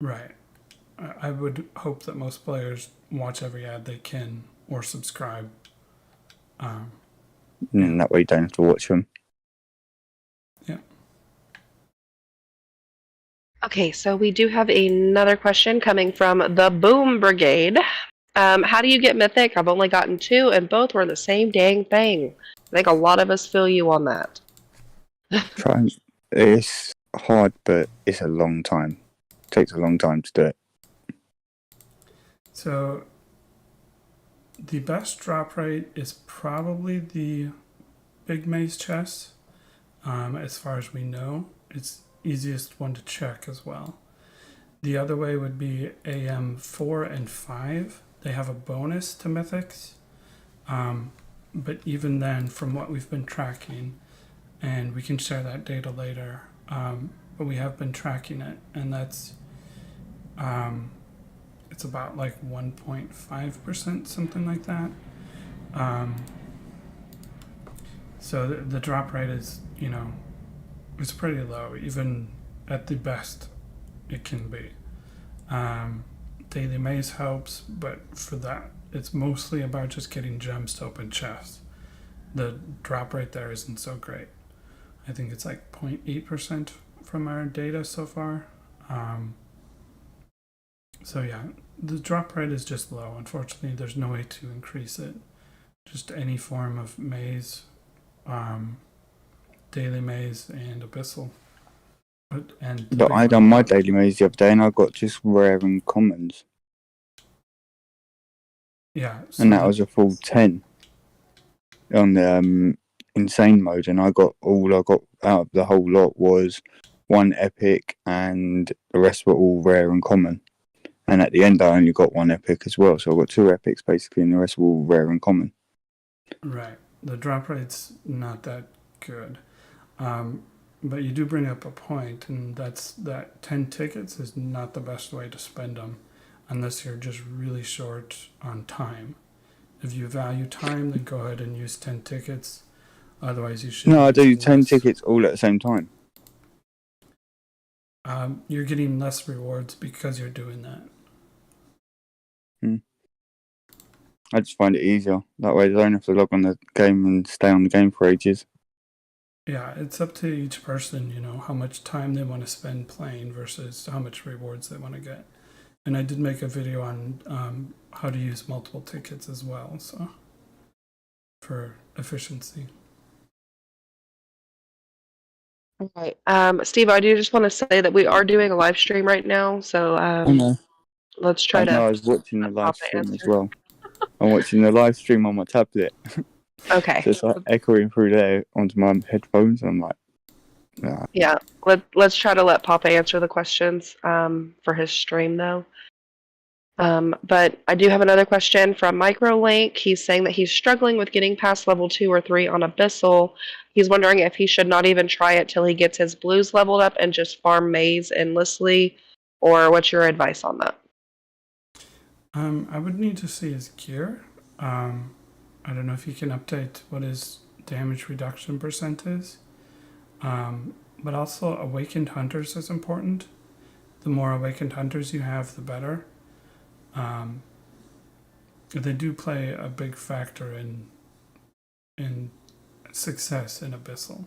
Right. I would hope that most players watch every ad they can or subscribe. And that way you don't have to watch them. Yeah. Okay, so we do have another question coming from the Boom Brigade. How do you get Mythic? I've only gotten 2, and both were the same dang thing. I think a lot of us feel you on that. It's hard, but it's a long time. It takes a long time to do it. So the best drop rate is probably the big maze chest. As far as we know, it's easiest one to check as well. The other way would be AM 4 and 5. They have a bonus to mythics. But even then, from what we've been tracking, and we can share that data later, but we have been tracking it, and that's it's about like 1.5%, something like that. So the drop rate is, it's pretty low, even at the best it can be. Daily maze helps, but for that, it's mostly about just getting gems to open chests. The drop rate there isn't so great. I think it's like 0.8% from our data so far. So yeah, the drop rate is just low. Unfortunately, there's no way to increase it. Just any form of maze, daily maze, and abyssal. But I done my daily maze the other day, and I got just rare and commons. Yeah. So and that was a full 10 on the insane mode, and all I got out of the whole lot was 1 epic, and the rest were all rare and common. And at the end, I only got 1 epic as well, so I got 2 epics basically, and the rest were all rare and common. Right. The drop rate's not that good. But you do bring up a point, and that's that 10 tickets is not the best way to spend them unless you're just really short on time. If you value time, then go ahead and use 10 tickets. Otherwise, you should. No, I do 10 tickets all at the same time. You're getting less rewards because you're doing that. I just find it easier. That way I don't have to log on the game and stay on the game for ages. Yeah, it's up to each person, how much time they want to spend playing versus how much rewards they want to get. And I did make a video on how to use multiple tickets as well, so for efficiency. All right. Steve, I do just want to say that we are doing a live stream right now, so let's try to. I was watching the live stream as well. I'm watching the live stream on my tablet. Okay. So it's like echoing through there onto my headphones. I'm like, nah. Yeah. Let's try to let Papa answer the questions for his stream though. But I do have another question from Microlink. He's saying that he's struggling with getting past level 2 or 3 on Abyssal. He's wondering if he should not even try it till he gets his blues leveled up and just farm maze endlessly, or what's your advice on that? I would need to see his gear. I don't know if you can update what his damage reduction percent is. But also awakened hunters is important. The more awakened hunters you have, the better. They do play a big factor in success in Abyssal.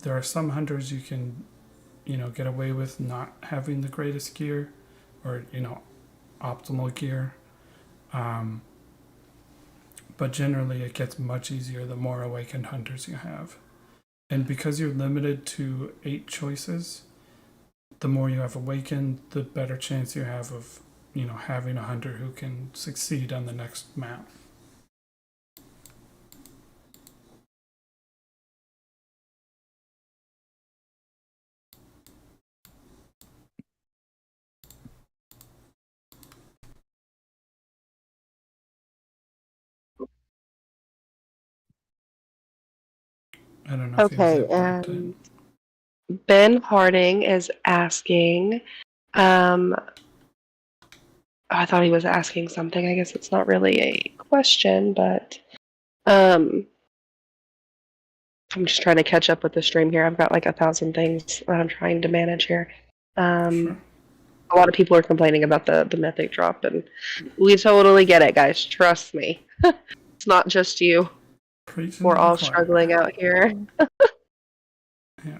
There are some hunters you can, get away with not having the greatest gear, or optimal gear. but generally it gets much easier the more awakened hunters you have. And because you're limited to 8 choices, the more you have awakened, the better chance you have of, having a hunter who can succeed on the next map. I don't know if he was Okay, able to. and Ben Harding is asking, I thought he was asking something. I guess it's not really a question, but I'm just trying to catch up with the stream here. I've got like 1,000 things that I'm trying to manage here. Sure. A lot of people are complaining about the mythic drop, and we totally get it, guys. Trust me. It's not just you. Preaching We're to the all choir. struggling out here. Yeah.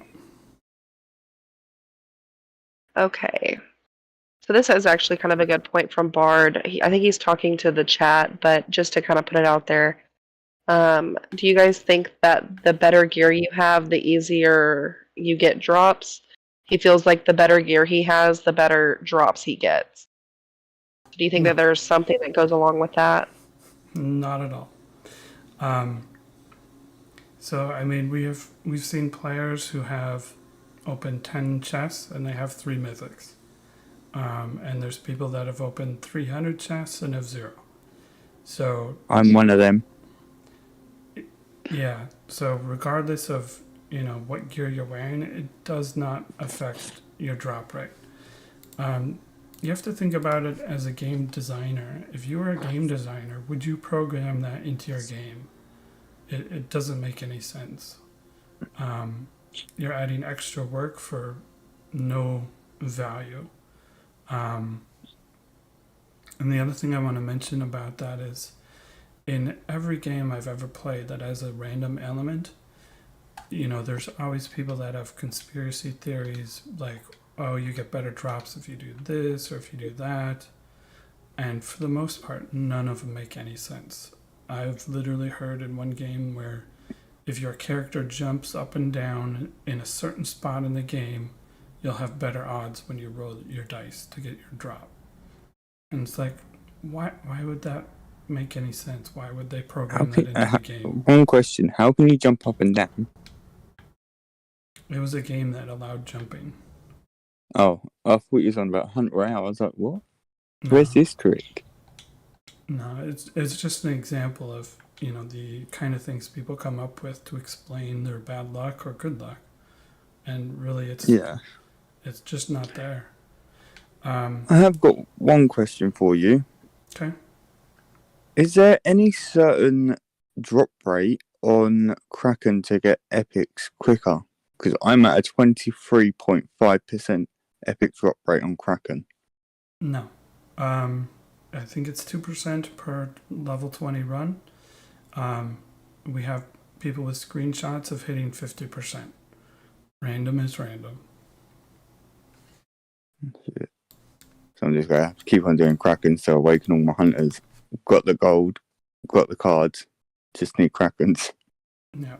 Okay. So this is actually kind of a good point from Bard. I think he's talking to the chat, but just to kind of put it out there, do you guys think that the better gear you have, the easier you get drops? He feels like the better gear he has, the better drops he gets. Do you think No. that there's something that goes along with that? Not at all. So I mean, we've seen players who have opened 10 chests and they have 3 mythics, and there's people that have opened 300 chests and have 0. So I'm one of them. yeah. So regardless of what gear you're wearing, it does not affect your drop rate. You have to think about it as a game designer. If you were a game designer, would you program that into your game? It doesn't make any sense. You're adding extra work for no value. And the other thing I want to mention about that is in every game I've ever played that has a random element, there's always people that have conspiracy theories like, oh, you get better drops if you do this or if you do that. And for the most part, none of them make any sense. I've literally heard in one game where if your character jumps up and down in a certain spot in the game, you'll have better odds when you roll your dice to get your drop. And it's like, why would that make any sense? Why would they program that into the game? One question: how can you jump up and down? It was a game that allowed jumping. Oh, I thought you was on about Hunt Royale. I was like, what? No, Where's this trick? No, it's just an example of the kind of things people come up with to explain their bad luck or good luck, and really it's just not there. I have got one question for you. Okay. Is there any certain drop rate on Kraken to get epics quicker? Because I'm at a 23.5% epic drop rate on Kraken. No. I think it's 2% per level 20 run. We have people with screenshots of hitting 50%. Random is random. So I'm just going to have to keep on doing Kraken to awaken all my hunters. Got the gold, got the cards, just need Krakens. Yeah.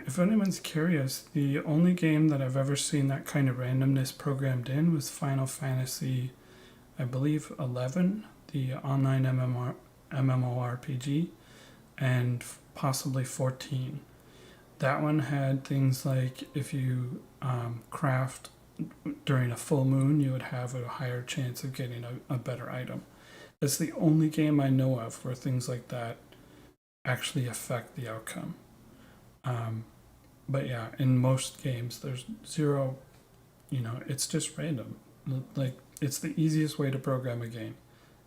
If anyone's curious, the only game that I've ever seen that kind of randomness programmed in was Final Fantasy, I believe, 11, the online MMORPG, and possibly 14. That one had things like if you craft during a full moon, you would have a higher chance of getting a better item. That's the only game I know of where things like that actually affect the outcome. But yeah, in most games, there's 0, it's just random. Like, it's the easiest way to program a game.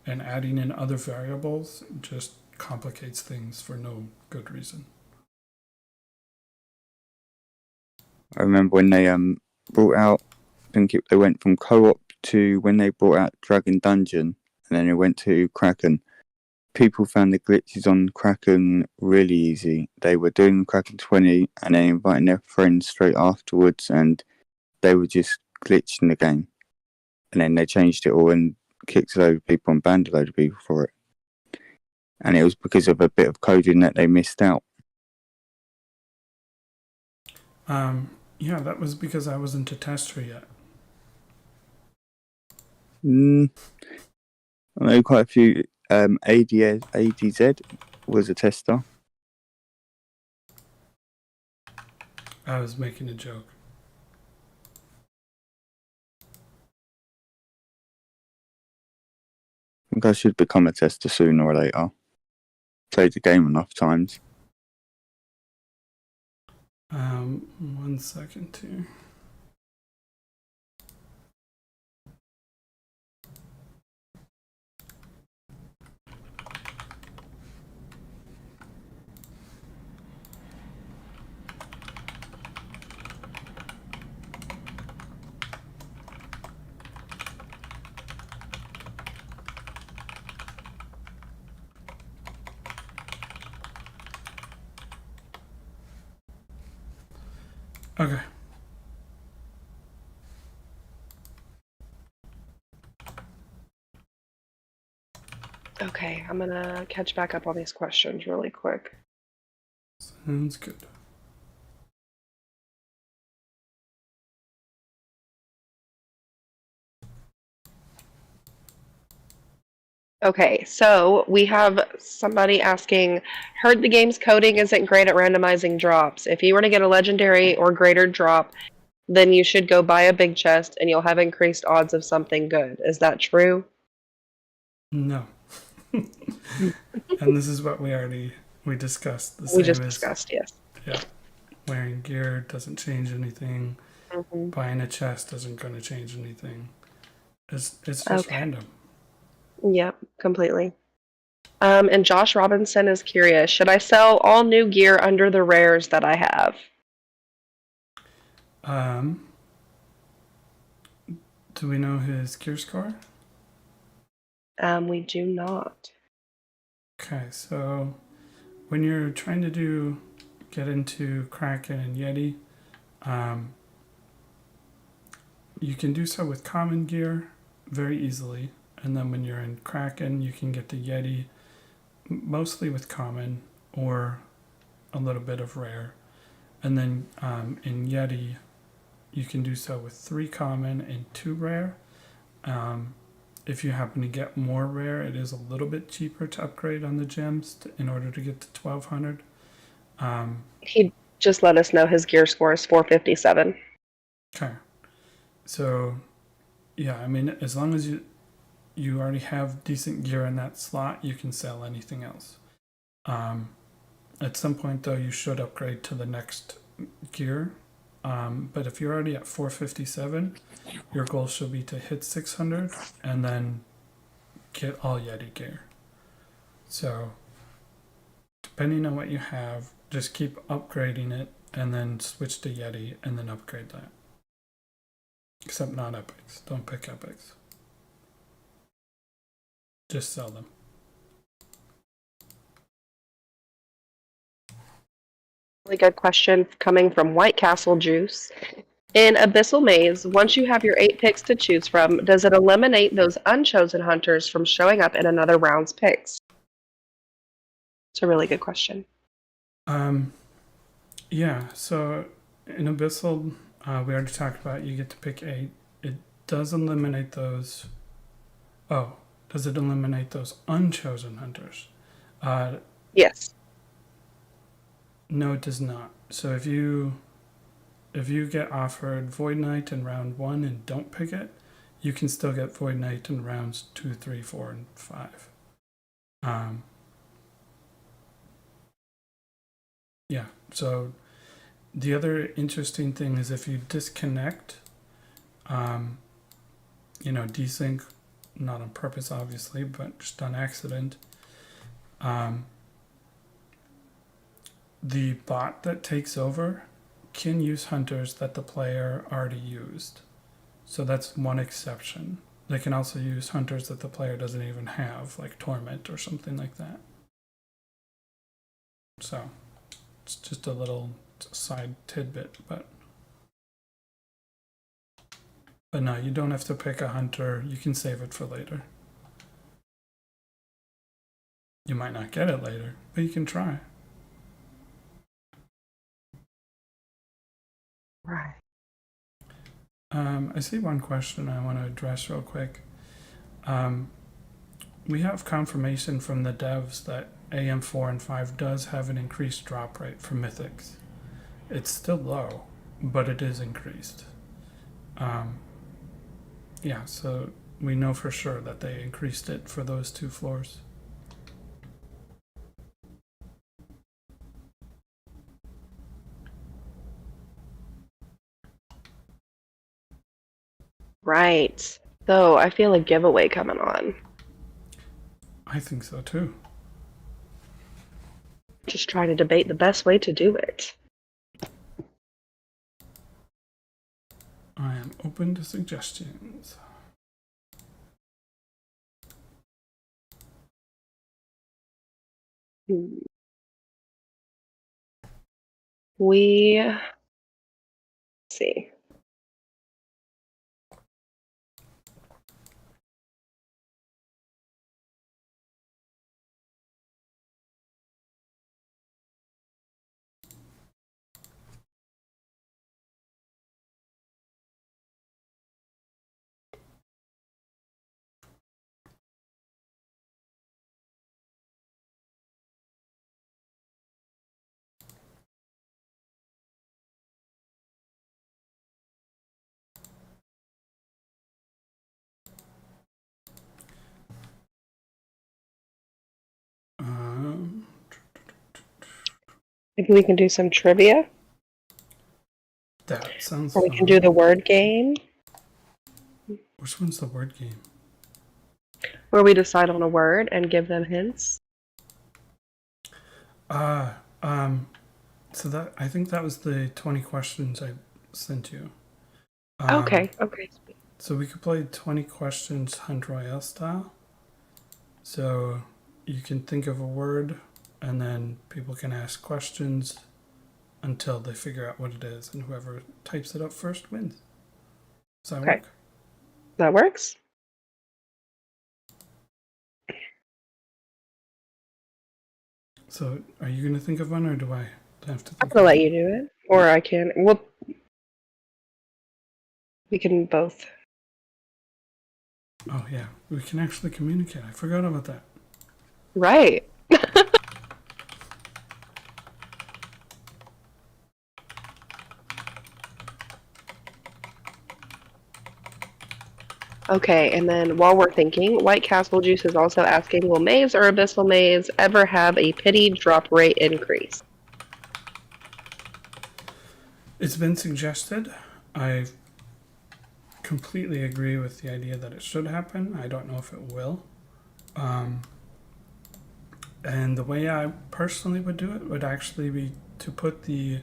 And adding in other variables just complicates things for no good reason. I remember when they brought out, I think they went from co-op to when they brought out Dragon Dungeon, and then it went to Kraken. People found the glitches on Kraken really easy. They were doing Kraken 20 and then inviting their friends straight afterwards, and they were just glitching the game. And then they changed it all and kicked a load of people and banned a load of people for it. and it was because of a bit of coding that they missed out. Yeah, that was because I wasn't a tester yet. I know quite a few. ADZ was a tester. I was making a joke. I think I should become a tester sooner or later. Played the game enough times. 1 second too. Okay. Okay, I'm gonna catch back up on these questions really quick. Sounds good. Okay, so we have somebody asking, heard the game's coding isn't great at randomizing drops. If you were to get a legendary or greater drop, then you should go buy a big chest and you'll have increased odds of something good. Is that true? No. And this is what we discussed. The We same just as, discussed, yes. yeah, wearing gear doesn't change anything. Mm-hmm. Buying a chest isn't going to change anything. It's just Okay. random. Yep, completely. And Josh Robinson is curious, should I sell all new gear under the rares that I have? Do we know his gear score? We do not. Okay, so when you're trying to get into Kraken and Yeti, you can do so with common gear very easily. And then when you're in Kraken, you can get the Yeti mostly with common or a little bit of rare. And then in Yeti, you can do so with 3 common and 2 rare. If you happen to get more rare, it is a little bit cheaper to upgrade on the gems in order to get to 1200. He just let us know his gear score is 457. Okay. So, yeah, I mean, as long as you already have decent gear in that slot, you can sell anything else. At some point, though, you should upgrade to the next gear. But if you're already at 457, your goal should be to hit 600 and then get all Yeti gear. So, depending on what you have, just keep upgrading it and then switch to Yeti and then upgrade that. Except not epics. Don't pick epics. Just sell them. Really good question coming from White Castle Juice. In Abyssal Maze, once you have your 8 picks to choose from, does it eliminate those unchosen hunters from showing up in another round's picks? It's a really good question. Yeah, so in Abyssal, we already talked about you get to pick 8. It does eliminate those. Oh, does it eliminate those unchosen hunters? Yes. No, it does not. So if you get offered Void Knight in round 1 and don't pick it, you can still get Void Knight in rounds 2, 3, 4, and 5. Yeah, so the other interesting thing is if you disconnect, desync, not on purpose obviously, but just on accident, the bot that takes over can use hunters that the player already used. So that's one exception. They can also use hunters that the player doesn't even have, like Torment or something like that. So it's just a little side tidbit, but no, you don't have to pick a hunter. You can save it for later. You might not get it later, but you can try. Right. I see one question I want to address real quick. We have confirmation from the devs that AM4 and 5 does have an increased drop rate for mythics. It's still low, but it is increased. Yeah, so we know for sure that they increased it for those 2 floors. Right. So I feel a giveaway coming on. I think so too. Just trying to debate the best way to do it. I am open to suggestions. Let's see. Maybe we can do some trivia, That sounds or we fun. can do the word game, Which one's the word game? where we decide on a word and give them hints. So that I think that was the 20 questions I sent you. Okay. So we could play 20 questions Hunt Royale style. So you can think of a word, and then people can ask questions until they figure out what it is, and whoever types it up first wins. Does that work? That works. So are you going to think of one, or do I have to I'm think gonna of let one? you do it, or I can. Well, we can both. Oh, yeah. We can actually communicate. I forgot about that. Right. Okay, and then while we're thinking, White Castle Juice is also asking, will Maze or Abyssal Maze ever have a pity drop rate increase? It's been suggested. I completely agree with the idea that it should happen. I don't know if it will. And the way I personally would do it would actually be to put the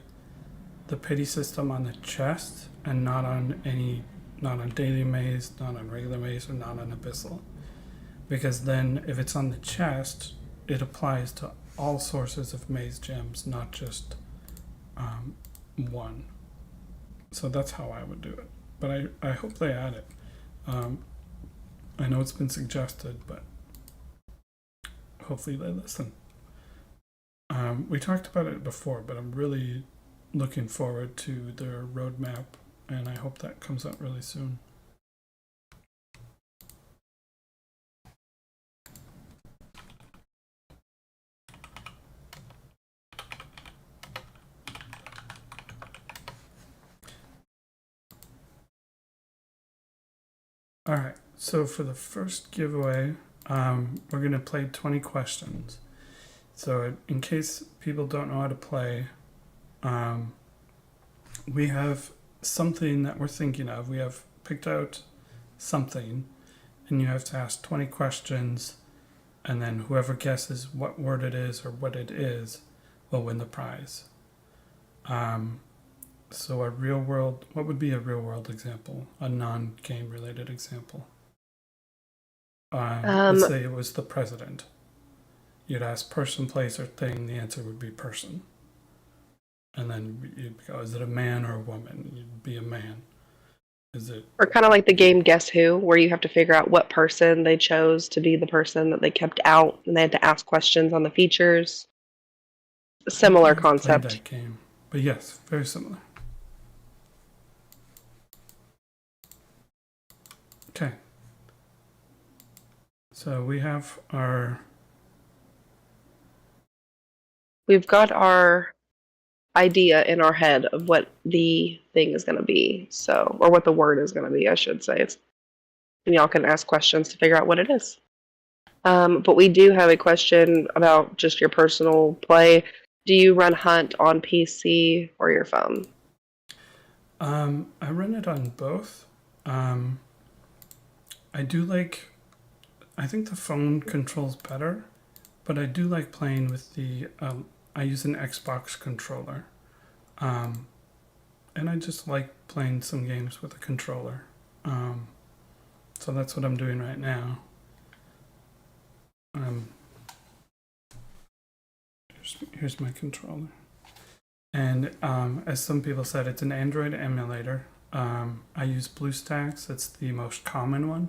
pity system on the chest and not on daily maze, not on regular maze, or not on abyssal. Because then if it's on the chest, it applies to all sources of maze gems, not just one. So that's how I would do it. But I hope they add it. I know it's been suggested, but hopefully they listen. We talked about it before, but I'm really looking forward to their roadmap, and I hope that comes out really soon. All right, so for the first giveaway, we're going to play 20 questions. So in case people don't know how to play, we have something that we're thinking of. We have picked out something, and you have to ask 20 questions, and then whoever guesses what word it is or what it is will win the prize. So a real world, what would be a real world example? A non-game related example. Let's say it was the president. You'd ask person, place, or thing. The answer would be person. And then you'd go, is it a man or a woman? You'd be a man. Is it? Or kind of like the game Guess Who, where you have to figure out what person they chose to be the person that they kept out, and they had to ask questions on the features. A I don't think similar I've played concept. that game, but yes, very similar. Okay. So we have our. We've got our idea in our head of what the thing is going to be, so, or what the word is going to be, I should say. And y'all can ask questions to figure out what it is. But we do have a question about just your personal play. Do you run Hunt on PC or your phone? I run it on both. I do like. I think the phone controls better, but I do like playing with the. I use an Xbox controller, and I just like playing some games with a controller. So that's what I'm doing right now. Here's my controller. And as some people said, it's an Android emulator. I use BlueStacks. It's the most common one.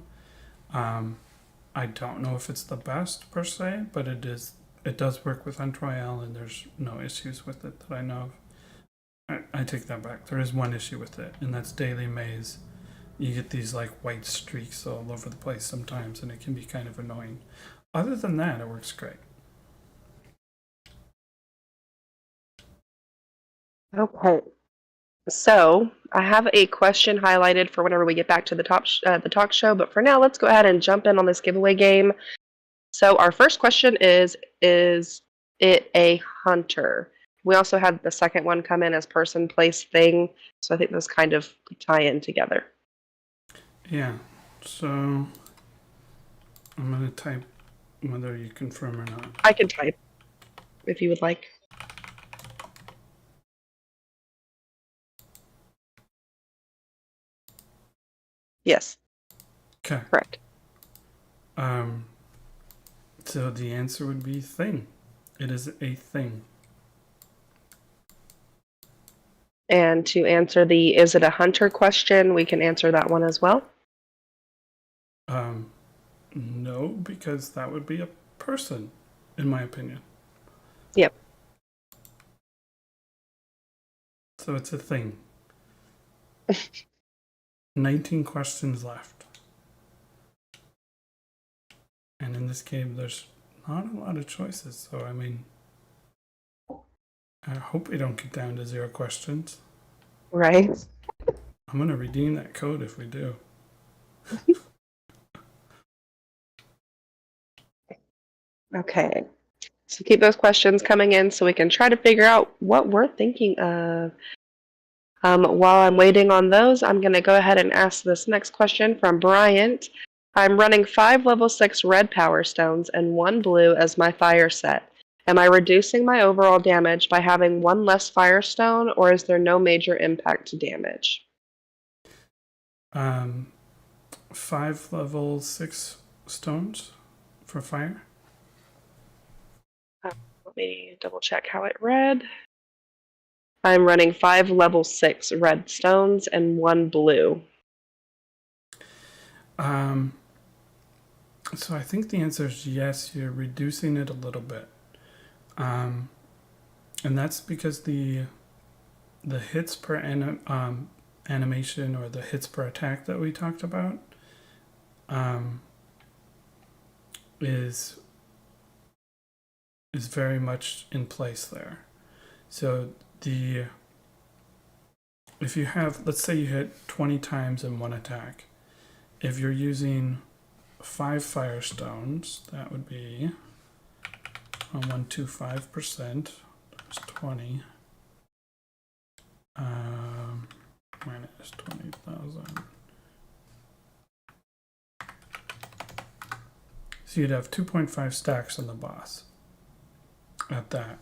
I don't know if it's the best per se, but it is. It does work with Royale, and there's no issues with it that I know of. I take that back. There is one issue with it, and that's daily maze. You get these like white streaks all over the place sometimes, and it can be kind of annoying. Other than that, it works great. Okay. So I have a question highlighted for whenever we get back to the talk show. But for now, let's go ahead and jump in on this giveaway game. So our first question is it a hunter? We also had the second one come in as person, place, thing. So I think those kind of tie in together. Yeah. So I'm gonna type whether you confirm or not. I can type if you would like. Yes. Okay. Correct. So the answer would be thing. It is a thing. And to answer the is it a hunter question, we can answer that one as well. No, because that would be a person, in my opinion. Yep. So it's a thing. 19 questions left. And in this game, there's not a lot of choices. So, I mean, I hope we don't get down to 0 questions. Right. I'm going to redeem that code if we do. Okay. So keep those questions coming in so we can try to figure out what we're thinking of. While I'm waiting on those, I'm going to go ahead and ask this next question from Bryant. I'm running 5 level 6 red power stones and 1 blue as my fire set. Am I reducing my overall damage by having 1 less firestone, or is there no major impact to damage? 5 level 6 stones for fire. Let me double check how it read. I'm running 5 level 6 red stones and 1 blue. So I think the answer is yes, you're reducing it a little bit. And that's because the hits per animation, or the hits per attack that we talked about, is very much in place there. So if you have, let's say you hit 20 times in one attack, if you're using 5 firestones, that would be 125%. There's 20. Minus 20,000. So you'd have 2.5 stacks on the boss. At that,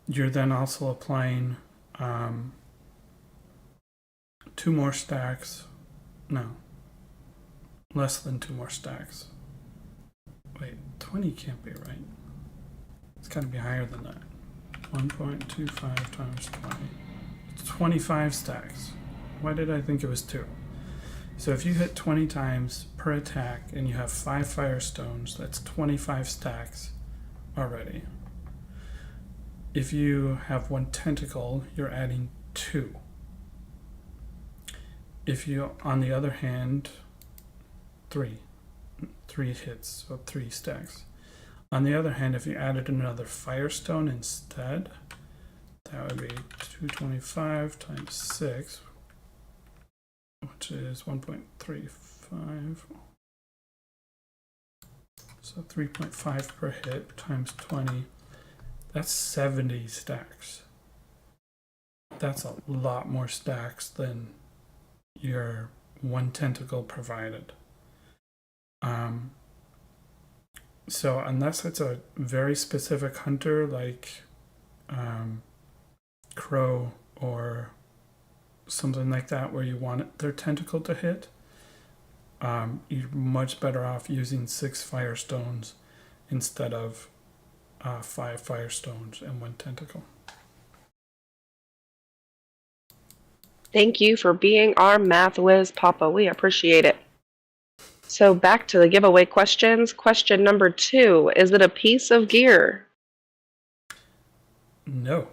you're then also applying 2 more stacks. No, less than 2 more stacks. Wait, 20 can't be right. It's got to be higher than that. 1.25 times 20. It's 25 stacks. Why did I think it was 2? So if you hit 20 times per attack and you have 5 firestones, that's 25 stacks already. If you have 1 tentacle, you're adding 2. If you, on the other hand, 3 hits, so 3 stacks. On the other hand, if you added another firestone instead, that would be 225 times 6, which is 1.35. So 3.5 per hit times 20. That's 70 stacks. That's a lot more stacks than your 1 tentacle provided. So unless it's a very specific hunter like Crow or something like that where you want their tentacle to hit, you're much better off using 6 firestones instead of 5 firestones and 1 tentacle. Thank you for being our math whiz, Papa. We appreciate it. So back to the giveaway questions. Question number 2. Is it a piece of gear? No,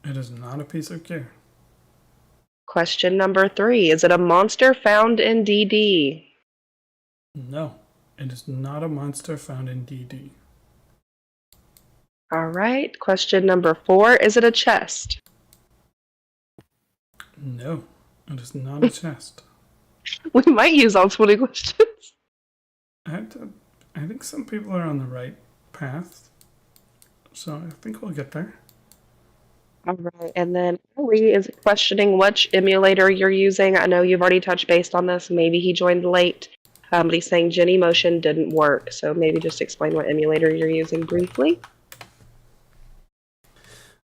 it is not a piece of gear. Question number 3. Is it a monster found in DD? No, it is not a monster found in DD. All right. Question number 4. Is it a chest? No, it is not a chest. We might use all 20 questions. I think some people are on the right path, so I think we'll get there. All right. And then Lee is questioning which emulator you're using. I know you've already touched base on this. Maybe he joined late. But he's saying Jenny Motion didn't work. So maybe just explain what emulator you're using briefly.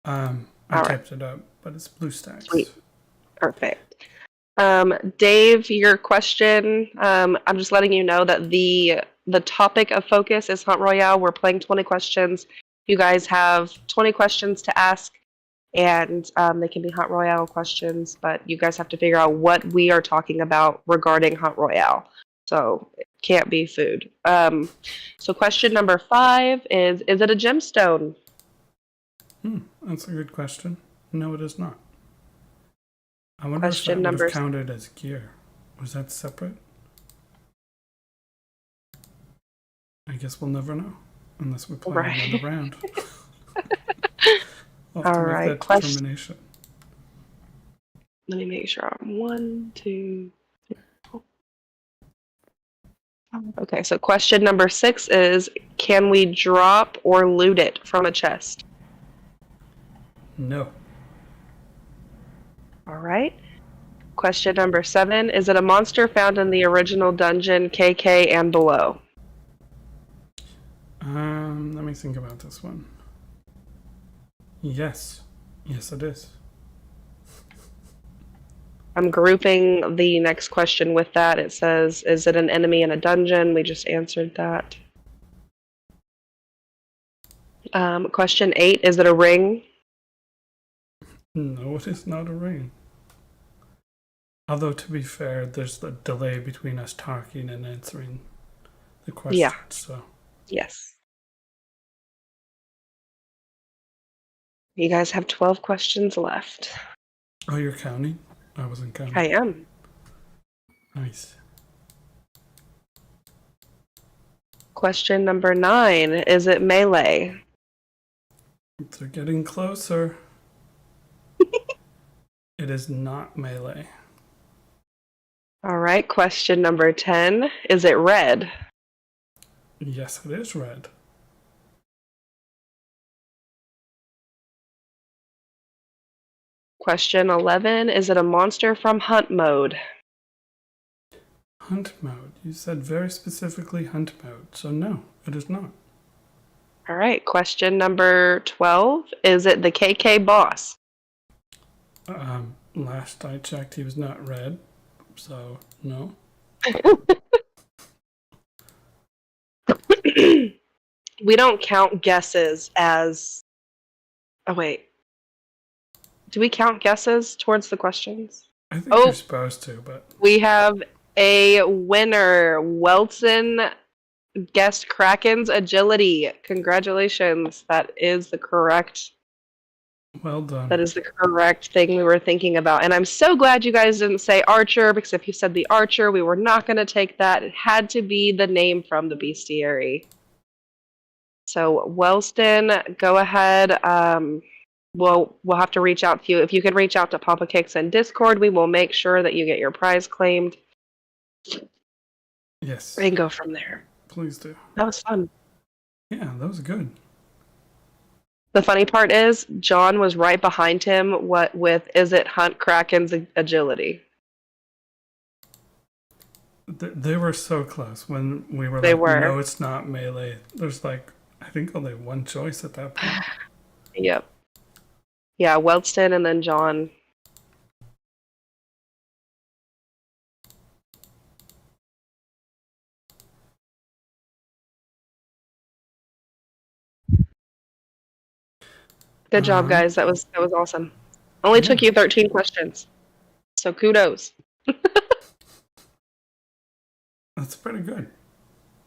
I All typed it up, but it's BlueStacks. Sweet. Perfect. Dave, your question, I'm just letting you know that the topic of focus is Hunt Royale. We're playing 20 questions. You guys have 20 questions to ask, and they can be Hunt Royale questions, but you guys have to figure out what we are talking about regarding Hunt Royale. So it can't be food. So question number 5 is it a gemstone? That's a good question. No, it is not. I wonder Question if that would number have counted as gear. Was that separate? I guess we'll never know unless we play another round. We'll have All to make right. that determination. Let me make sure I'm 1, 2, 3, 4. Okay, so question number 6 is, can we drop or loot it from a chest? No. All right. Question number 7, is it a monster found in the original dungeon, KK, and below? Let me think about this one. Yes. Yes, it is. I'm grouping the next question with that. It says, is it an enemy in a dungeon? We just answered that. Question 8, is it a ring? No, it is not a ring. Although, to be fair, there's a delay between us talking and answering the question. Yeah. So. Yes. You guys have 12 questions left. Oh, you're counting? I wasn't counting. I am. Nice. Question number 9, is it melee? They're getting closer. It is not melee. All right, question number 10, is it red? Yes, it is red. Question 11, is it a monster from hunt mode? Hunt mode. You said very specifically hunt mode, so no, it is not. All right, question number 12, is it the KK boss? Last I checked, he was not red, so no. We don't count guesses as... Oh, wait. Do we count guesses towards the questions? I think Oh. you're supposed to, but We have a winner. Welton guessed Kraken's agility. Congratulations. That is the correct well done. That is the correct thing we were thinking about. And I'm so glad you guys didn't say Archer, because if you said the Archer, we were not going to take that. It had to be the name from the bestiary. So, Wellston, go ahead. We'll have to reach out to you. If you can reach out to Papa Kicks in Discord, we will make sure that you get your prize claimed Yes, and go from there. please do. That was fun. Yeah, that was good. The funny part is, John was right behind him with Is It Hunt Kraken's agility? They were so close when we were They like, were. no, it's not melee. There's like, I think only one choice at that point. Yep. Yeah, Wellston and then John. Good job, guys. That was awesome. Only took you 13 questions. So kudos. That's pretty good.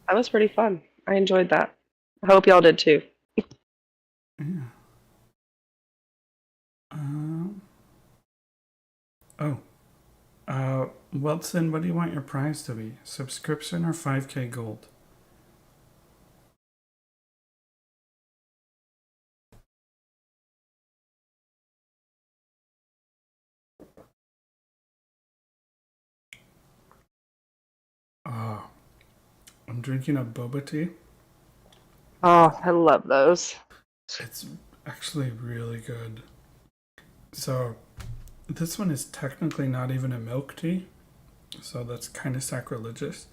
That was pretty fun. I enjoyed that. I hope y'all did too. Yeah. Wilson, what do you want your prize to be? Subscription or 5K gold? Oh, I'm drinking a boba tea. Oh, I love those. It's actually really good. So, this one is technically not even a milk tea, so that's kind of sacrilegious.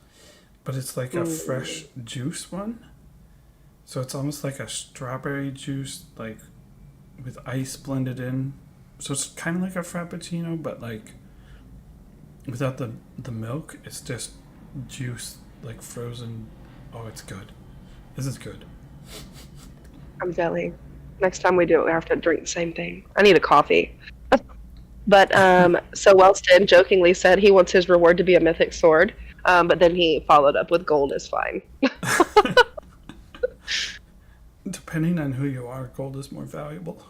But it's like a fresh juice one. So it's almost like a strawberry juice, like with ice blended in. So it's kind of like a frappuccino, but like without the milk. It's just juice, like frozen. Oh, it's good. This is good. I'm jelly. Next time we do it, we have to drink the same thing. I need a coffee. But so Wellston jokingly said he wants his reward to be a mythic sword, but then he followed up with gold is fine. Depending on who you are, gold is more valuable.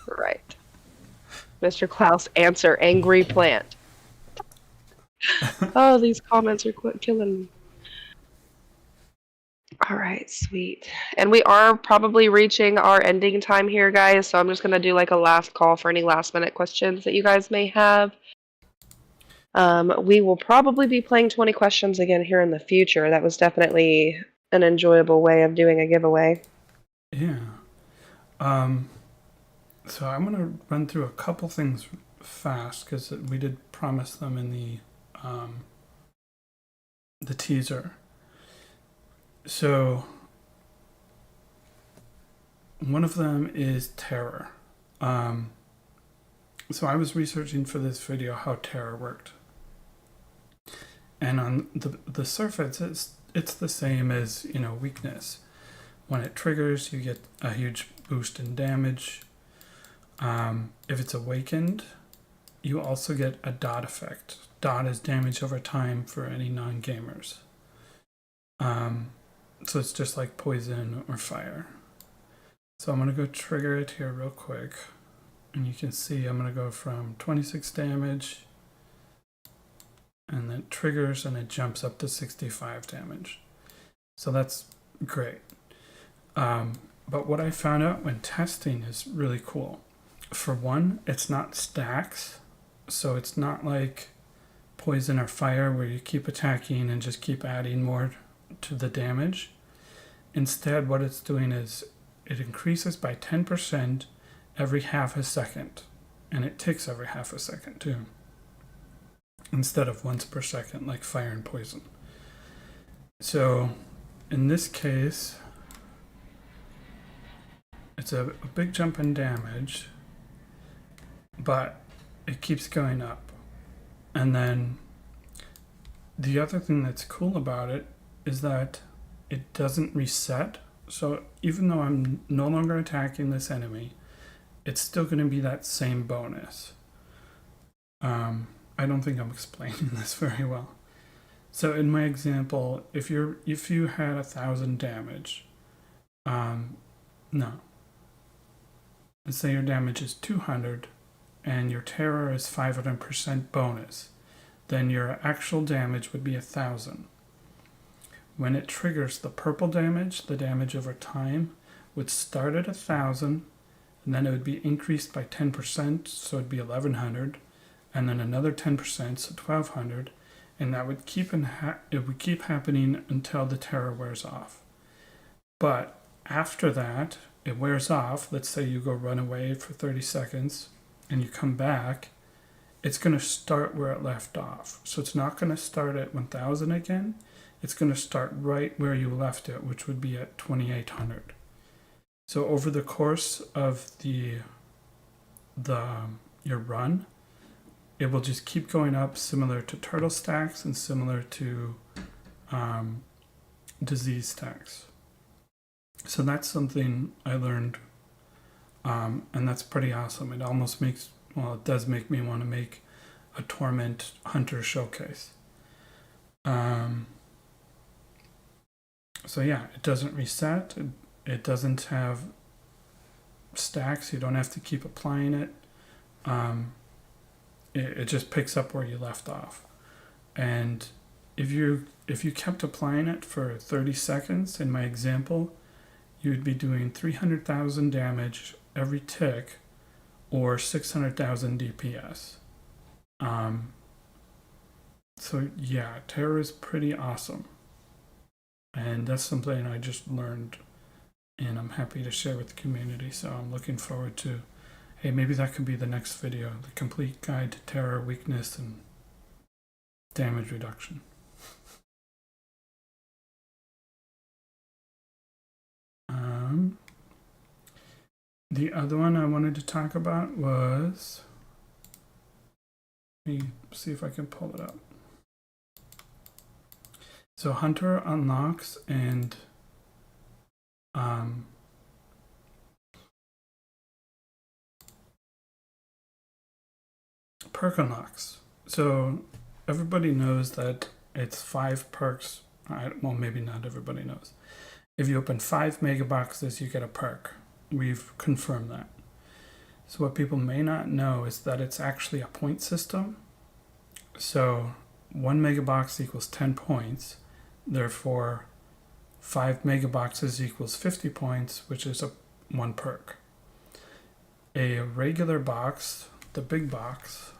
Right. Mr. Klaus, answer angry plant. Oh, these comments are killing me. All right, sweet. And we are probably reaching our ending time here, guys, so I'm just going to do like a last call for any last minute questions that you guys may have. We will probably be playing 20 questions again here in the future. That was definitely an enjoyable way of doing a giveaway. Yeah. So I'm going to run through a couple things fast because we did promise them in the teaser. So one of them is terror. So I was researching for this video how terror worked. And on the surface, it's the same as, weakness. When it triggers, you get a huge boost in damage. If it's awakened, you also get a dot effect. Dot is damage over time for any non-gamers. So it's just like poison or fire. So I'm going to go trigger it here real quick. And you can see I'm going to go from 26 damage. And then it triggers and it jumps up to 65 damage. So that's great. But what I found out when testing is really cool. For one, it's not stacks. So it's not like poison or fire where you keep attacking and just keep adding more to the damage. Instead, what it's doing is it increases by 10% every half a second. And it ticks every half a second too. Instead of once per second like fire and poison. So in this case, it's a big jump in damage, but it keeps going up. And then the other thing that's cool about it is that it doesn't reset. So even though I'm no longer attacking this enemy, it's still going to be that same bonus. I don't think I'm explaining this very well. So in my example, if you had 1,000 damage, no. Let's say your damage is 200 and your terror is 500% bonus, then your actual damage would be 1,000. When it triggers the purple damage, the damage over time would start at 1,000, and then it would be increased by 10%, so it'd be 1,100, and then another 10%, so 1,200, and that would keep happening until the terror wears off. But after that, it wears off. Let's say you go run away for 30 seconds, and you come back. It's going to start where it left off. So it's not going to start at 1,000 again. It's going to start right where you left it, which would be at 2,800. So over the course of your run, it will just keep going up, similar to turtle stacks and similar to disease stacks. So that's something I learned, and that's pretty awesome. It almost makes, well, it does make me want to make a Torment Hunter showcase. So yeah, it doesn't reset. It doesn't have stacks. You don't have to keep applying it. It just picks up where you left off. And if you kept applying it for 30 seconds, in my example, you would be doing 300,000 damage every tick, or 600,000 DPS. So yeah, terror is pretty awesome. And that's something I just learned, and I'm happy to share with the community. So I'm looking forward to, hey, maybe that could be the next video, the complete guide to terror, weakness, and damage reduction. The other one I wanted to talk about was, let me see if I can pull it up. So Hunter unlocks and perk unlocks. So everybody knows that it's 5 perks. Well, maybe not everybody knows. If you open 5 mega boxes, you get a perk. We've confirmed that. So what people may not know is that it's actually a point system. So 1 mega box equals 10 points. Therefore, 5 mega boxes equals 50 points, which is 1 perk. A regular box, the big box,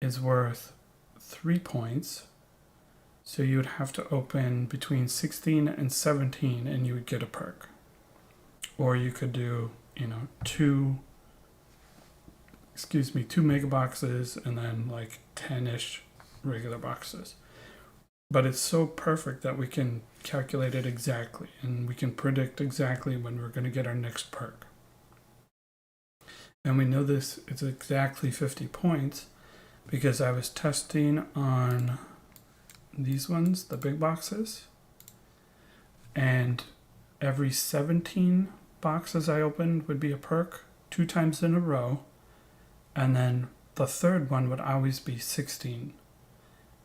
is worth 3 points. So you would have to open between 16 and 17 and you would get a perk. Or you could do, 2 mega boxes and then like 10-ish regular boxes. But it's so perfect that we can calculate it exactly, and we can predict exactly when we're going to get our next perk. And we know this is exactly 50 points because I was testing on these ones, the big boxes, and every 17 boxes I opened would be a perk 2 times in a row, and then the third one would always be 16.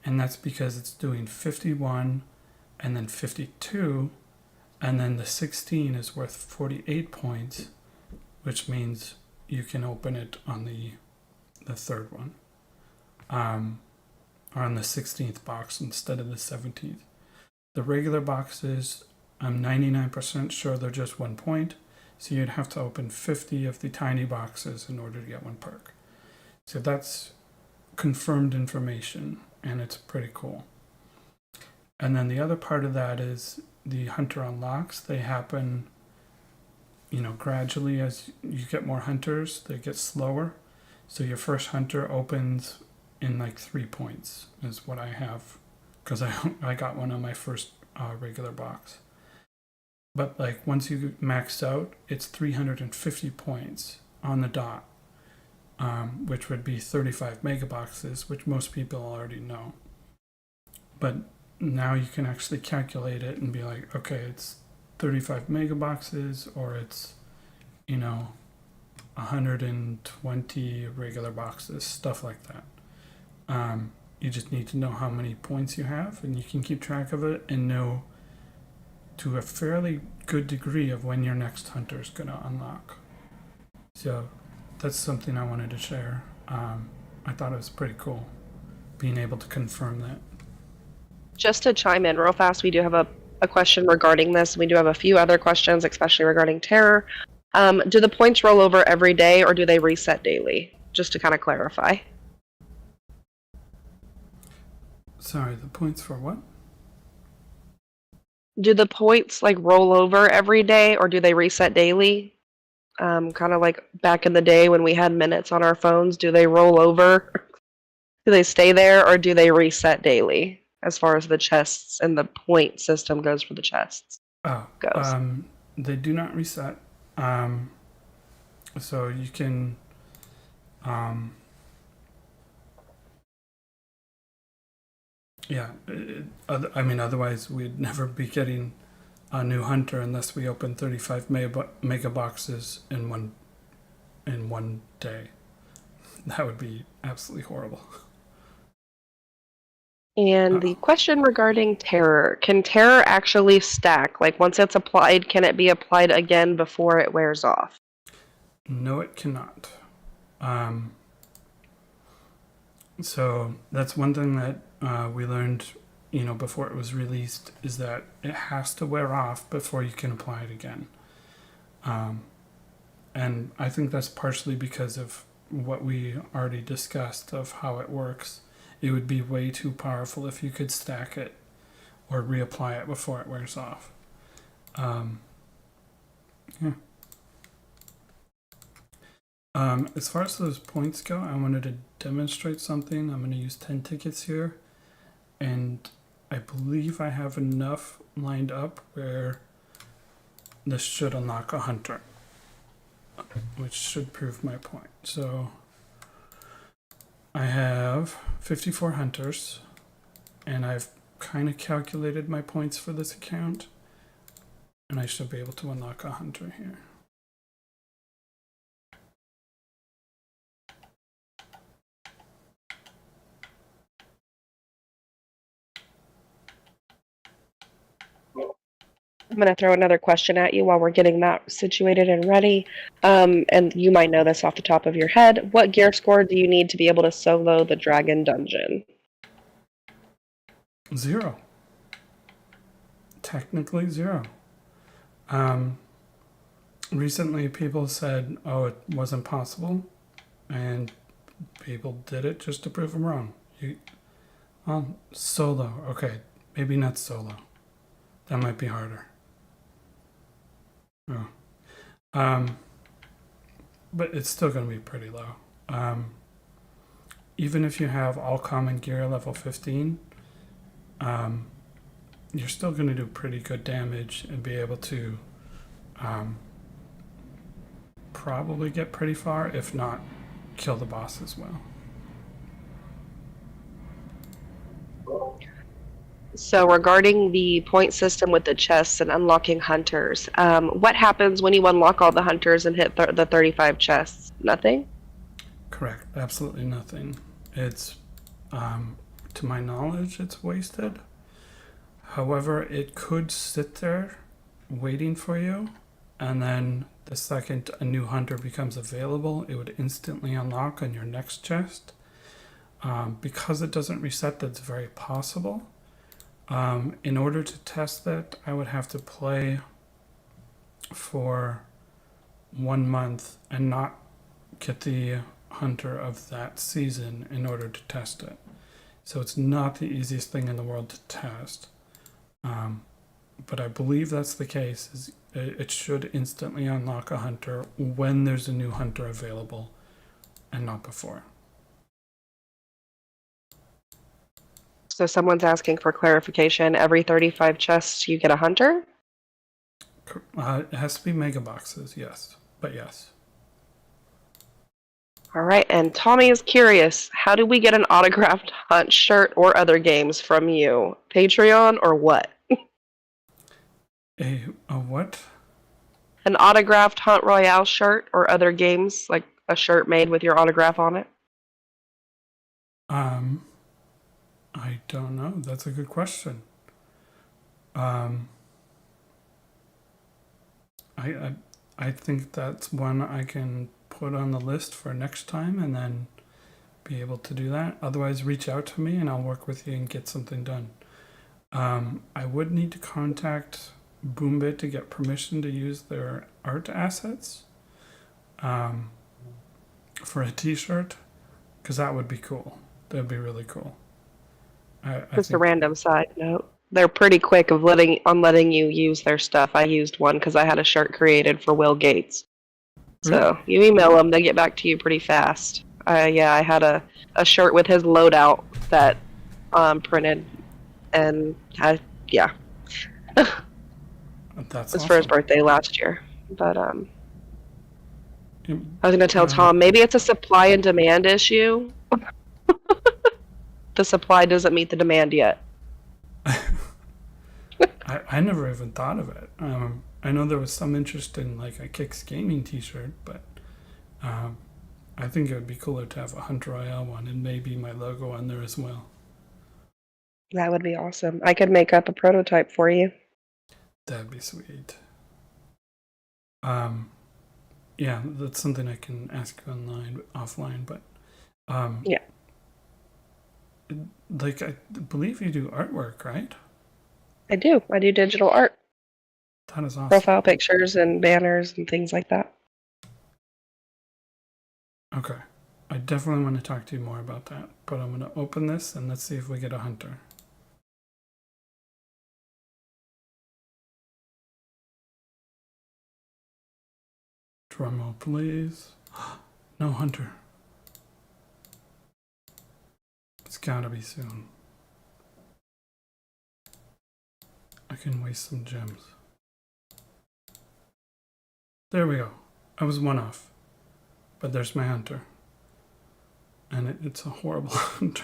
And that's because it's doing 51 and then 52, and then the 16 is worth 48 points, which means you can open it on the third one, or on the 16th box instead of the 17th. The regular boxes, I'm 99% sure they're just 1 point, so you'd have to open 50 of the tiny boxes in order to get 1 perk. So that's confirmed information, and it's pretty cool. And then the other part of that is the Hunter unlocks. They happen, gradually as you get more hunters. They get slower. So your first hunter opens in like 3 points is what I have, because I got one on my first regular box. But like once you max out, it's 350 points on the dot, which would be 35 mega boxes, which most people already know. But now you can actually calculate it and be like, okay, it's 35 mega boxes, or it's, 120 regular boxes, stuff like that. You just need to know how many points you have, and you can keep track of it and know to a fairly good degree of when your next hunter is going to unlock. So that's something I wanted to share. I thought it was pretty cool being able to confirm that. Just to chime in real fast, we do have a question regarding this. We do have a few other questions, especially regarding terror. Do the points roll over every day or do they reset daily? Just to kind of clarify. Sorry, the points for what? Do the points like roll over every day or do they reset daily? Kind of like back in the day when we had minutes on our phones, do they roll over? Do they stay there or do they reset daily as far as the chests and the point system goes for the chests? Goes. They do not reset. So you can I mean, otherwise we'd never be getting a new hunter unless we open 35 mega boxes in one day. That would be absolutely horrible. And the question regarding terror, can terror actually stack? Like once it's applied, can it be applied again before it wears off? No, it cannot. So that's one thing that we learned, before it was released, is that it has to wear off before you can apply it again. And I think that's partially because of what we already discussed of how it works. It would be way too powerful if you could stack it or reapply it before it wears off. As far as those points go, I wanted to demonstrate something. I'm going to use 10 tickets here, and I believe I have enough lined up where this should unlock a hunter, which should prove my point. So I have 54 hunters, and I've kind of calculated my points for this account, and I should be able to unlock a hunter here. I'm going to throw another question at you while we're getting that situated and ready. And you might know this off the top of your head. What gear score do you need to be able to solo the Dragon Dungeon? 0. Technically 0. Recently people said, oh, it wasn't possible, and people did it just to prove them wrong. Solo. Okay, maybe not solo. That might be harder. Oh. But it's still going to be pretty low. Even if you have all common gear level 15, you're still going to do pretty good damage and be able to probably get pretty far, if not kill the boss as well. So regarding the point system with the chests and unlocking hunters, what happens when you unlock all the hunters and hit the 35 chests? Nothing? Correct. Absolutely nothing. It's, to my knowledge, it's wasted. However, it could sit there waiting for you, and then the second a new hunter becomes available, it would instantly unlock on your next chest. Because it doesn't reset, that's very possible. In order to test that, I would have to play for 1 month and not get the hunter of that season in order to test it. So it's not the easiest thing in the world to test. But I believe that's the case. Is it should instantly unlock a hunter when there's a new hunter available and not before. So someone's asking for clarification. Every 35 chests, you get a hunter? It has to be mega boxes, yes. But yes. All right, and Tommy is curious. How do we get an autographed hunt shirt or other games from you? Patreon or what? A what? An autographed Hunt Royale shirt or other games, like a shirt made with your autograph on it? I don't know. That's a good question. Um, I I think that's one I can put on the list for next time and then be able to do that. Otherwise, reach out to me and I'll work with you and get something done. I would need to contact Boombit to get permission to use their art assets for a T-shirt, because that would be cool. That'd be really cool. I Just a think, random side note. They're pretty quick of letting you use their stuff. I used one because I had a shirt created for Will Gates. So really? you email them, they get back to you pretty fast. Yeah, I had a shirt with his loadout that printed, and yeah, That's it was for his awesome. birthday last year. But Yep. I was gonna tell Tom maybe it's a supply and demand issue. The supply doesn't meet the demand yet. I never even thought of it. I know there was some interest in like a Kicks Gaming T-shirt, but I think it would be cooler to have a Hunt Royale one and maybe my logo on there as well. That would be awesome. I could make up a prototype for you. That'd be sweet. Yeah, that's something I can ask you offline, but Yeah. like I believe you do artwork, right? I do. I do digital art, That is awesome. profile pictures and banners and things like that. Okay. I definitely want to talk to you more about that, but I'm going to open this and let's see if we get a hunter. Drum roll, please. No hunter. It's gotta be soon. I can waste some gems. There we go. I was one off. But there's my hunter. And it's a horrible hunter.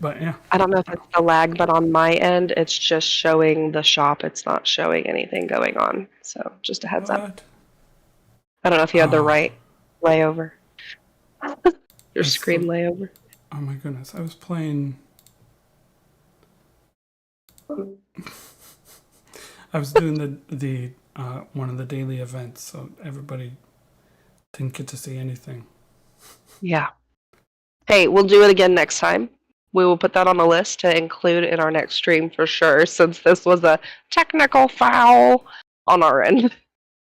But yeah. I don't know if it's the lag, but on my end, it's just showing the shop. It's not showing anything going on. So just a heads up. I don't know if you had the right layover. Your screen layover. Oh my goodness. I was playing... I was doing the one of the daily events, so everybody didn't get to see anything. Yeah. Hey, we'll do it again next time. We will put that on the list to include in our next stream for sure, since this was a technical foul on our end.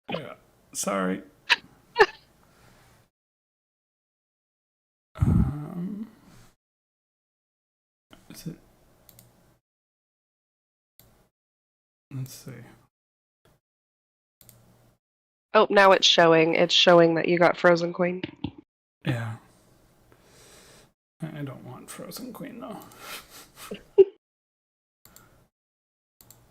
Yeah. Sorry. Is it? Let's see. Oh, now it's showing. It's showing that you got Frozen Queen. Yeah. I don't want Frozen Queen though.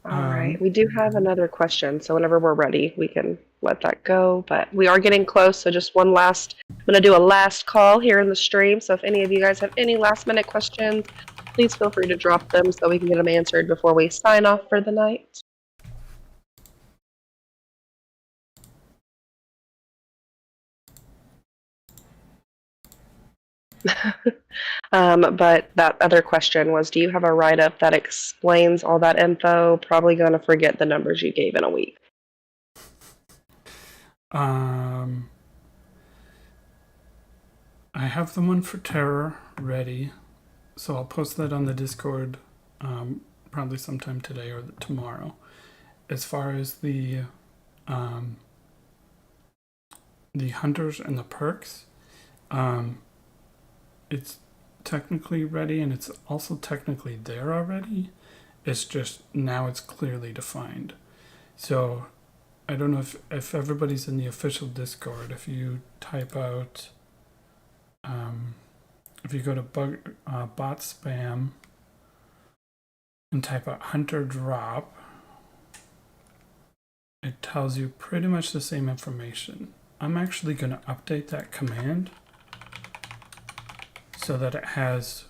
All right. We do have another question, so whenever we're ready, we can let that go. But we are getting close, so just one last. I'm going to do a last call here in the stream. So if any of you guys have any last-minute questions, please feel free to drop them so we can get them answered before we sign off for the night. But that other question was, do you have a write-up that explains all that info? Probably going to forget the numbers you gave in a week. I have the one for Terror ready, so I'll post that on the Discord probably sometime today or tomorrow. As far as the hunters and the perks, it's technically ready and it's also technically there already. It's just now it's clearly defined. So I don't know if everybody's in the official Discord, if you type out if you go to bot spam and type out hunter drop, it tells you pretty much the same information. I'm actually going to update that command so that it has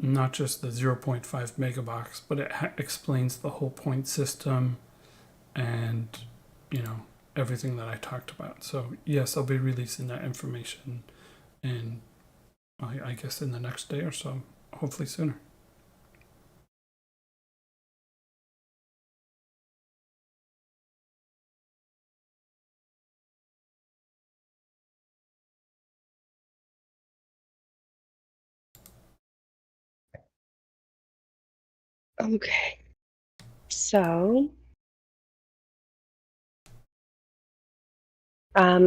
not just the 0.5 megabox, but it explains the whole point system and, you know, everything that I talked about. So yes, I'll be releasing that information in, I guess, in the next day or so, hopefully sooner. Okay. So,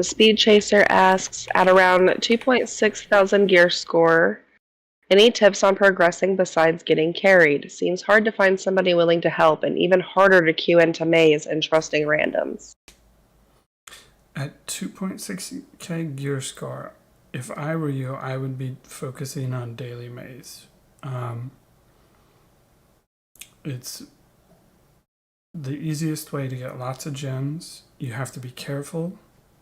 Speed Chaser asks, at around 2.6 thousand gear score, any tips on progressing besides getting carried? Seems hard to find somebody willing to help, and even harder to queue into maze and trusting randoms. At 2.6k gear score, if I were you, I would be focusing on daily maze. It's the easiest way to get lots of gems. You have to be careful,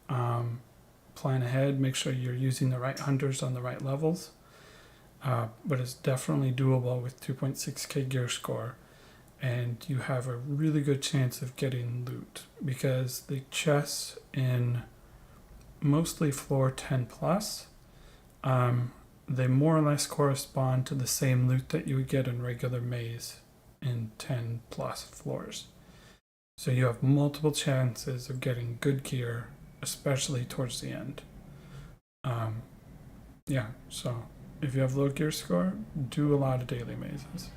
plan ahead, make sure you're using the right hunters on the right levels. But it's definitely doable with 2.6k gear score, and you have a really good chance of getting loot because the chests in mostly floor 10 plus, they more or less correspond to the same loot that you would get in regular maze in 10 plus floors. So you have multiple chances of getting good gear, especially towards the end. Yeah, so if you have low gear score, do a lot of daily mazes.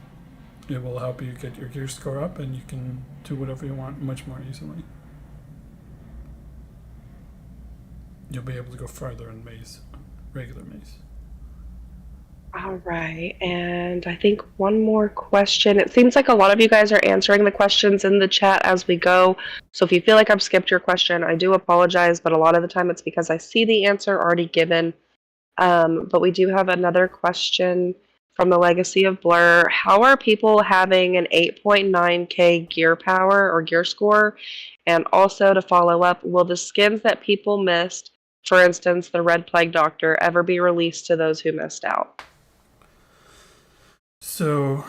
It will help you get your gear score up, and you can do whatever you want much more easily. You'll be able to go farther in maze, regular maze. All right, and I think one more question. It seems like a lot of you guys are answering the questions in the chat as we go. So if you feel like I've skipped your question, I do apologize, but a lot of the time it's because I see the answer already given. But we do have another question from the Legacy of Blur. How are people having an 8.9k gear power or gear score? And also to follow up, will the skins that people missed, for instance, the Red Plague Doctor, ever be released to those who missed out? So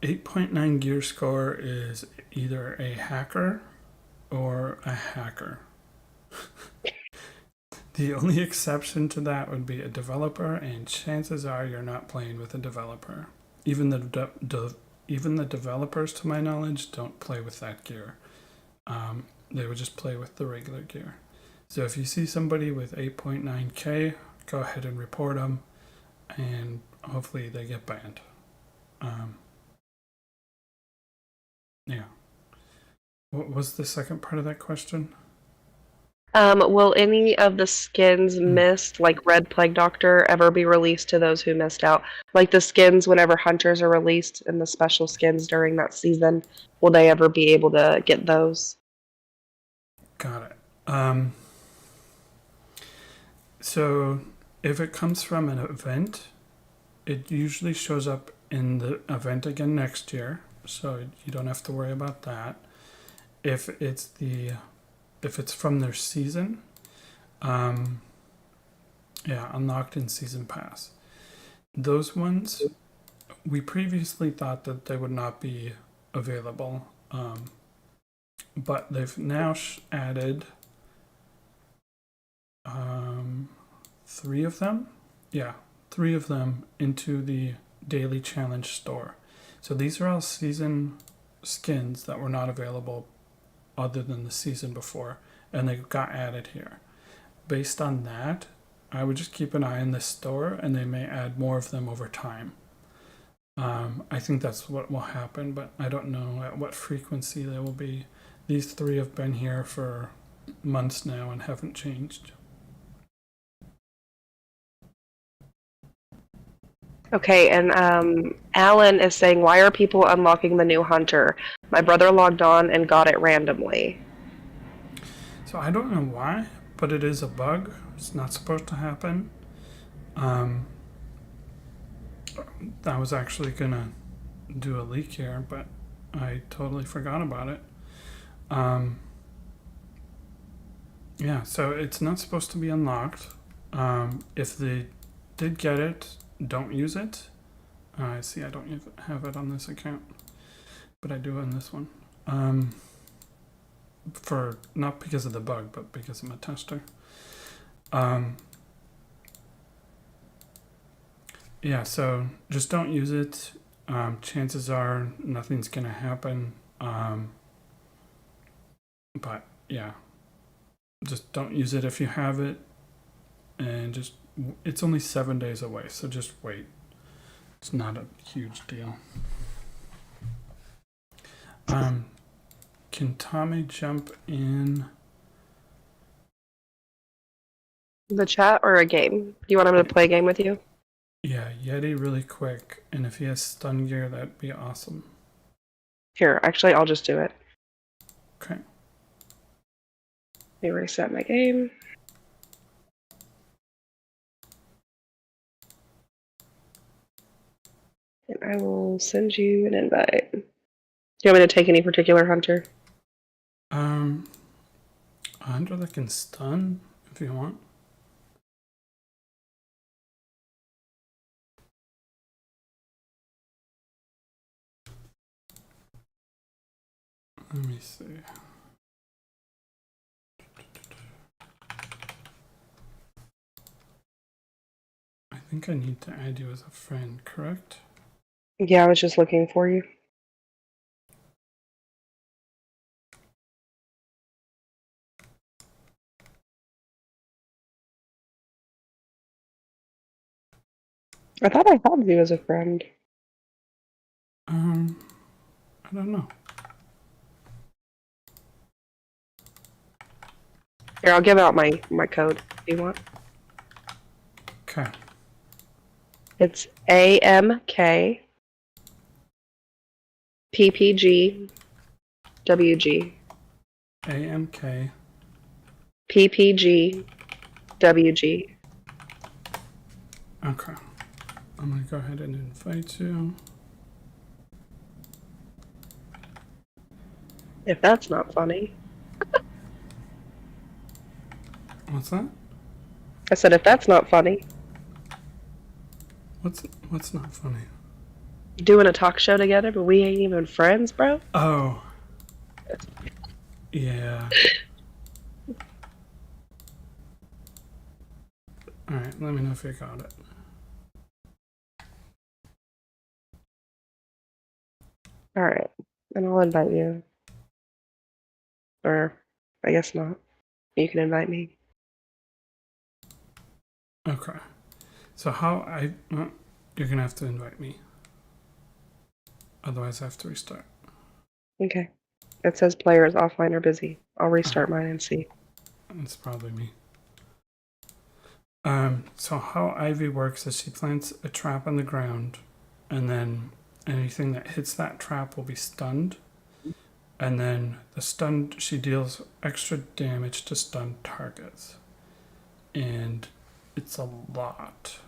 8.9 gear score is either a hacker or a hacker. The only exception to that would be a developer, and chances are you're not playing with a developer. Even the developers, to my knowledge, don't play with that gear. They would just play with the regular gear. So if you see somebody with 8.9k, go ahead and report them, and hopefully they get banned. Yeah. What was the second part of that question? Will any of the skins missed, like Red Plague Doctor, ever be released to those who missed out? Like the skins, whenever hunters are released, and the special skins during that season, will they ever be able to get those? Got it. So if it comes from an event, it usually shows up in the event again next year, so you don't have to worry about that. If it's from their season, unlocked in season pass. Those ones, we previously thought that they would not be available, but they've now added 3 of them. Yeah, 3 of them into the daily challenge store. So these are all season skins that were not available other than the season before, and they got added here. Based on that, I would just keep an eye on this store, and they may add more of them over time. I think that's what will happen, but I don't know at what frequency they will be. These 3 have been here for months now and haven't changed. Okay, and Alan is saying, why are people unlocking the new hunter? My brother logged on and got it randomly. So I don't know why, but it is a bug. It's not supposed to happen. I was actually gonna do a leak here, but I totally forgot about it. Yeah, so it's not supposed to be unlocked. If they did get it, don't use it. I see. I don't have it on this account, but I do on this one. For not because of the bug, but because I'm a tester. Yeah. So just don't use it. Chances are nothing's gonna happen. But yeah, just don't use it if you have it, and just it's only 7 days away, so just wait. It's not a huge deal. Can Tommy jump in? The chat or a game? Do you want him to play a game with you? Yeah, Yeti really quick, and if he has stun gear, that'd be awesome. Here, actually, I'll just do it. Okay. Let me reset my game. And I will send you an invite. Do you want me to take any particular hunter? A hunter that can stun, if you want. Let me see. I think I need to add you as a friend, correct? Yeah, I was just looking for you. I thought I had you as a friend. I don't know. Here, I'll give out my code if you want. Okay. It's AMK PPG WG. AMK. PPG WG. Okay. I'm gonna go ahead and invite you. If that's not funny. What's that? I said, if that's not funny. What's not funny? Doing a talk show together, but we ain't even friends, bro? Oh. Yeah. Alright, let me know if you got it. Alright. And I'll invite you. Or, I guess not. You can invite me. Okay. So you're gonna have to invite me. Otherwise I have to restart. Okay. It says players offline or busy. I'll restart mine and see. It's probably me. So how Ivy works is she plants a trap on the ground, and then anything that hits that trap will be stunned. And then she deals extra damage to stunned targets. And it's a lot.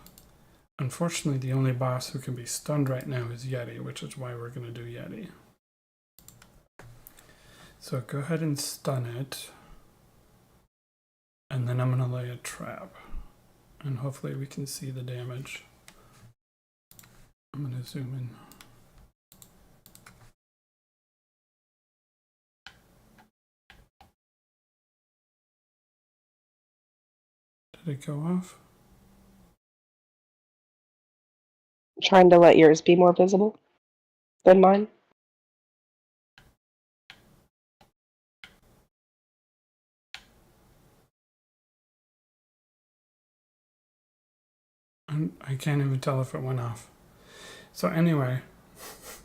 Unfortunately, the only boss who can be stunned right now is Yeti, which is why we're going to do Yeti. So go ahead and stun it. And then I'm going to lay a trap. And hopefully we can see the damage. I'm going to zoom in. Did it go off? Trying to let yours be more visible than mine. I can't even tell if it went off. So anyway.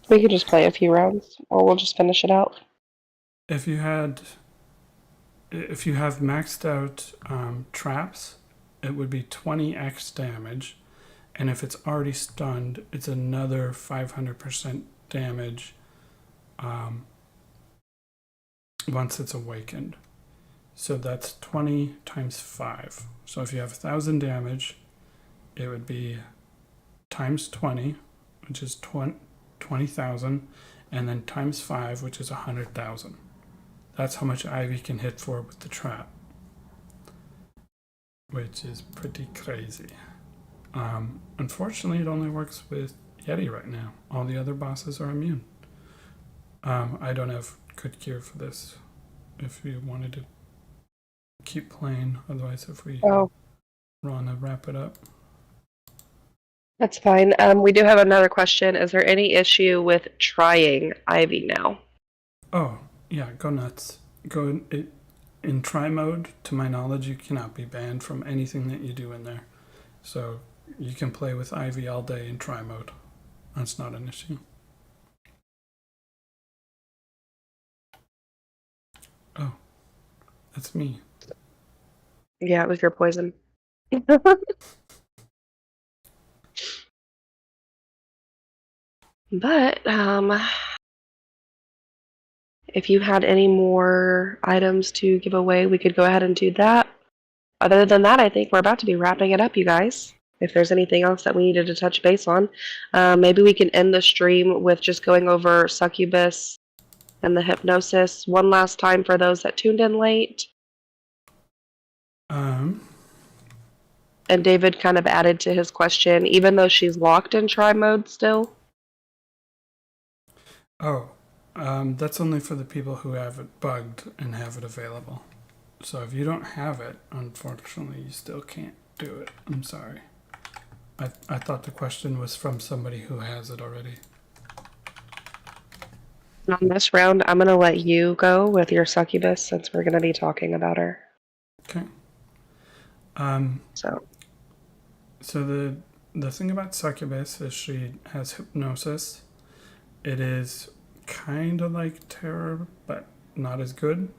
We could just play a few rounds, or we'll just finish it out. If you have maxed out traps, it would be 20x damage. And if it's already stunned, it's another 500% damage once it's awakened. So that's 20 times 5. So if you have 1,000 damage, it would be times 20, which is 20,000, and then times 5, which is 100,000. That's how much Ivy can hit for with the trap, which is pretty crazy. Unfortunately, it only works with Yeti right now. All the other bosses are immune. I don't have good gear for this. If you wanted to keep playing, otherwise, if we Oh, want to wrap it up. that's fine. We do have another question. Is there any issue with trying Ivy now? Oh, yeah, go nuts. Go in try mode. To my knowledge, you cannot be banned from anything that you do in there. So you can play with Ivy all day in try mode. That's not an issue. Oh, that's me. Yeah, it was your poison. But if you had any more items to give away, we could go ahead and do that. Other than that, I think we're about to be wrapping it up, you guys. If there's anything else that we needed to touch base on, maybe we can end the stream with just going over Succubus and the hypnosis one last time for those that tuned in late. And David kind of added to his question, even though she's locked in try mode still. Oh, that's only for the people who have it bugged and have it available. So if you don't have it, unfortunately, you still can't do it. I'm sorry. I thought the question was from somebody who has it already. On this round, I'm going to let you go with your Succubus since we're going to be talking about her. Okay. So the thing about Succubus is she has hypnosis. It is kind of like terror, but not as good.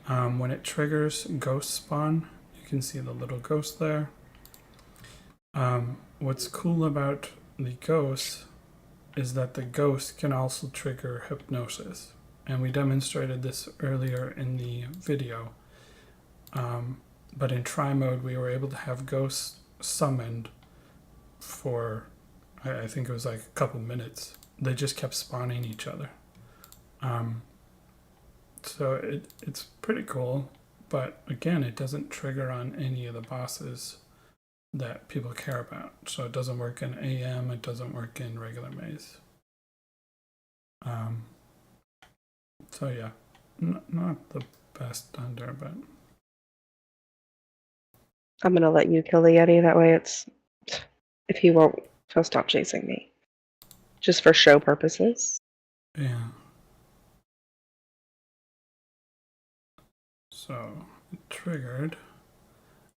When it triggers, ghosts spawn. You can see the little ghost there. What's cool about the ghosts is that the ghost can also trigger hypnosis. And we demonstrated this earlier in the video. But in try mode, we were able to have ghosts summoned for, I think it was like a couple minutes. They just kept spawning each other. So it's pretty cool, but again, it doesn't trigger on any of the bosses that people care about. So it doesn't work in AM, it doesn't work in regular maze. So yeah, not the best under, but... I'm going to let you kill the Yeti, that way it's... If he won't, he'll stop chasing me. Just for show purposes. Yeah. So it triggered,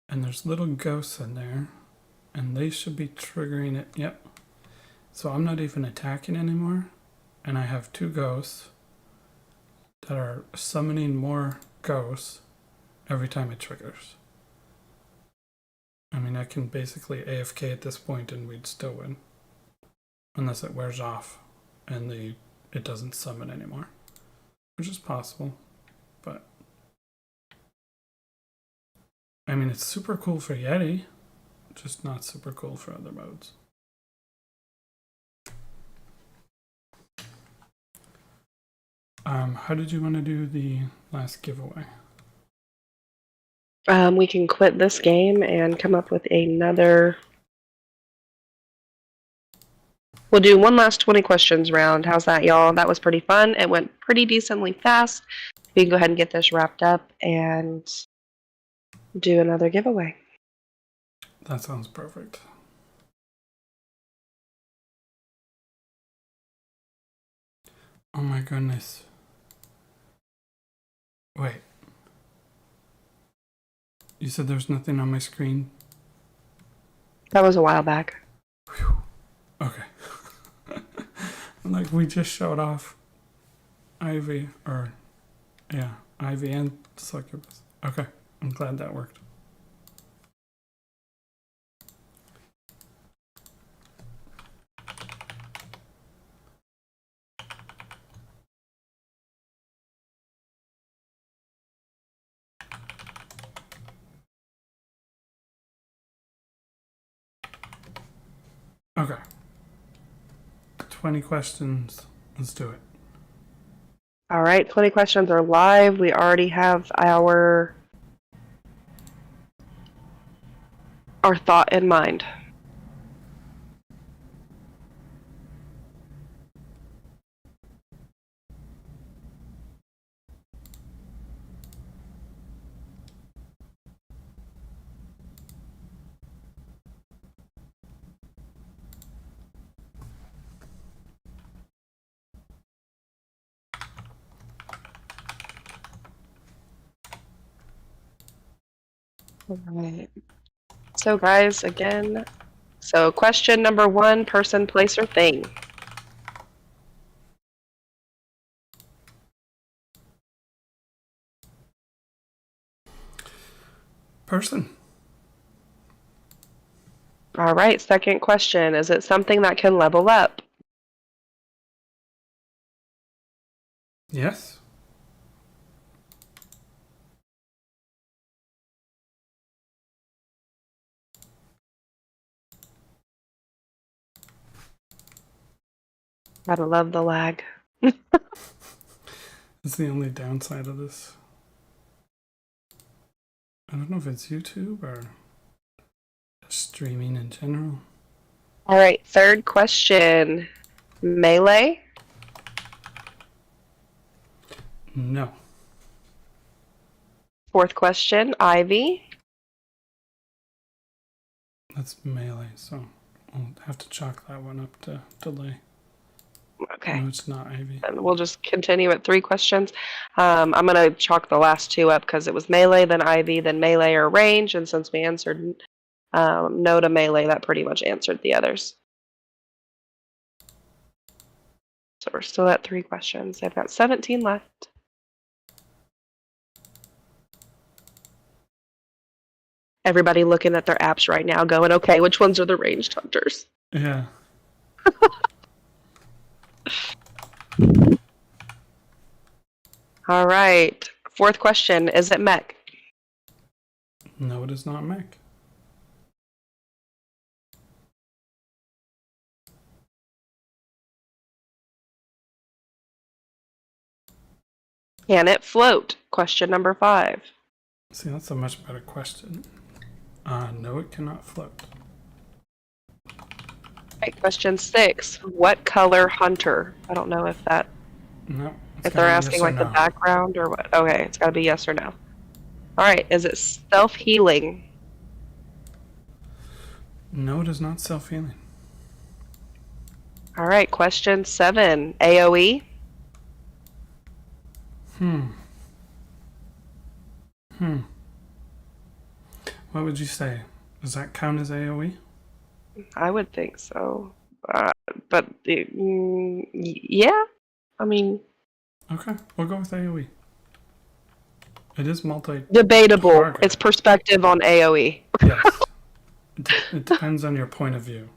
and there's little ghosts in there, and they should be triggering it. Yep. So I'm not even attacking anymore, and I have two ghosts that are summoning more ghosts every time it triggers. I mean, I can basically AFK at this point and we'd still win. Unless it wears off and it doesn't summon anymore. Which is possible, but... I mean, it's super cool for Yeti, just not super cool for other modes. How did you want to do the last giveaway? We can quit this game and come up with another... We'll do one last 20 questions round. How's that, y'all? That was pretty fun. It went pretty decently fast. We can go ahead and get this wrapped up and do another giveaway. That sounds perfect. Oh my goodness. Wait. You said there's nothing on my screen? That was a while back. Whew. Okay. Like, we just showed off Ivy, or, yeah, Ivy and Succubus. Okay, I'm glad that worked. Okay. 20 questions. Let's do it. All right, 20 questions are live. We already have our thought in mind. All right. So, guys, again, so question number 1, person, place, or thing. Person. All right, second question. Is it something that can level up? Yes. Gotta love the lag. It's the only downside of this. I don't know if it's YouTube or streaming in general. All right, third question. Melee? No. Fourth question. Ivy? That's melee, so I'll have to chalk that one up to delay. Okay. No, it's not Ivy. And we'll just continue at 3 questions. I'm going to chalk the last 2 up because it was melee, then Ivy, then melee or range. And since we answered no to melee, that pretty much answered the others. So we're still at 3 questions. I've got 17 left. Everybody looking at their apps right now going, okay, which ones are the ranged hunters? Yeah. All right. Fourth question. Is it mech? No, it is not mech. Can it float? Question number 5. See, that's a much better question. No, it cannot float. Right, question 6. What color hunter? I don't know if that No. if they're asking like the background or what. Okay, it's got to be yes or no. All right, is it self-healing? No, it is not self-healing. All right, question 7. AoE? What would you say? Does that count as AoE? I would think so. But yeah, I mean, Okay, we'll go with AoE. It is debatable. target. It's perspective on AoE. Yes. It depends on your point of view.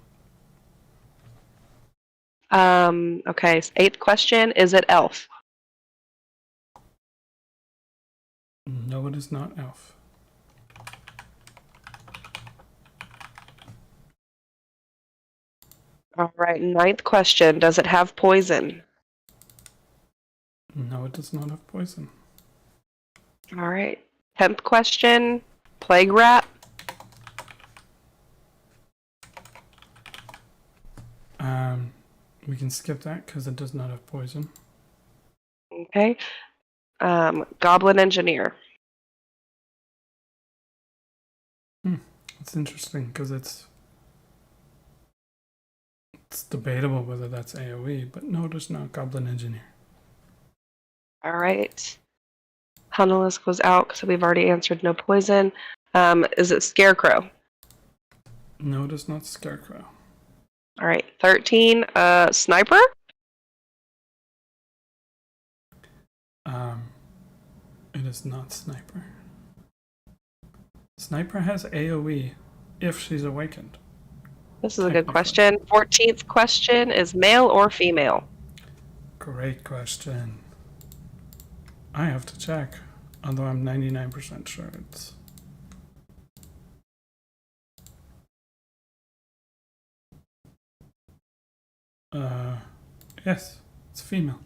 Okay, 8th question. Is it elf? No, it is not elf. All right, 9th question. Does it have poison? No, it does not have poison. All right, 10th question. Plague rat? We can skip that because it does not have poison. Okay. Goblin engineer. It's interesting because it's debatable whether that's AoE, but no, it is not Goblin Engineer. All right. Hunalist goes out because we've already answered no poison. Is it scarecrow? No, it is not Scarecrow. All right. 13. Sniper? It is not Sniper. Sniper has AoE if she's awakened. This is a good question. 14th question is male or female? Great question. I have to check, although I'm 99% sure it's... Yes, it's female.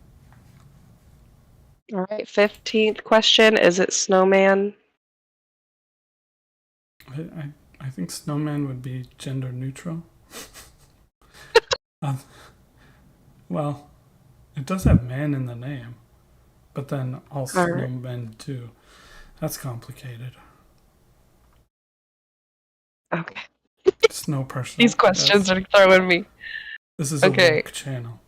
All right. 15th question. Is it snowman? I think snowman would be gender neutral. Well, it does have man in the name, but then all snowmen too. That's complicated. Okay. Snow person. These questions are throwing me. This is a woke channel.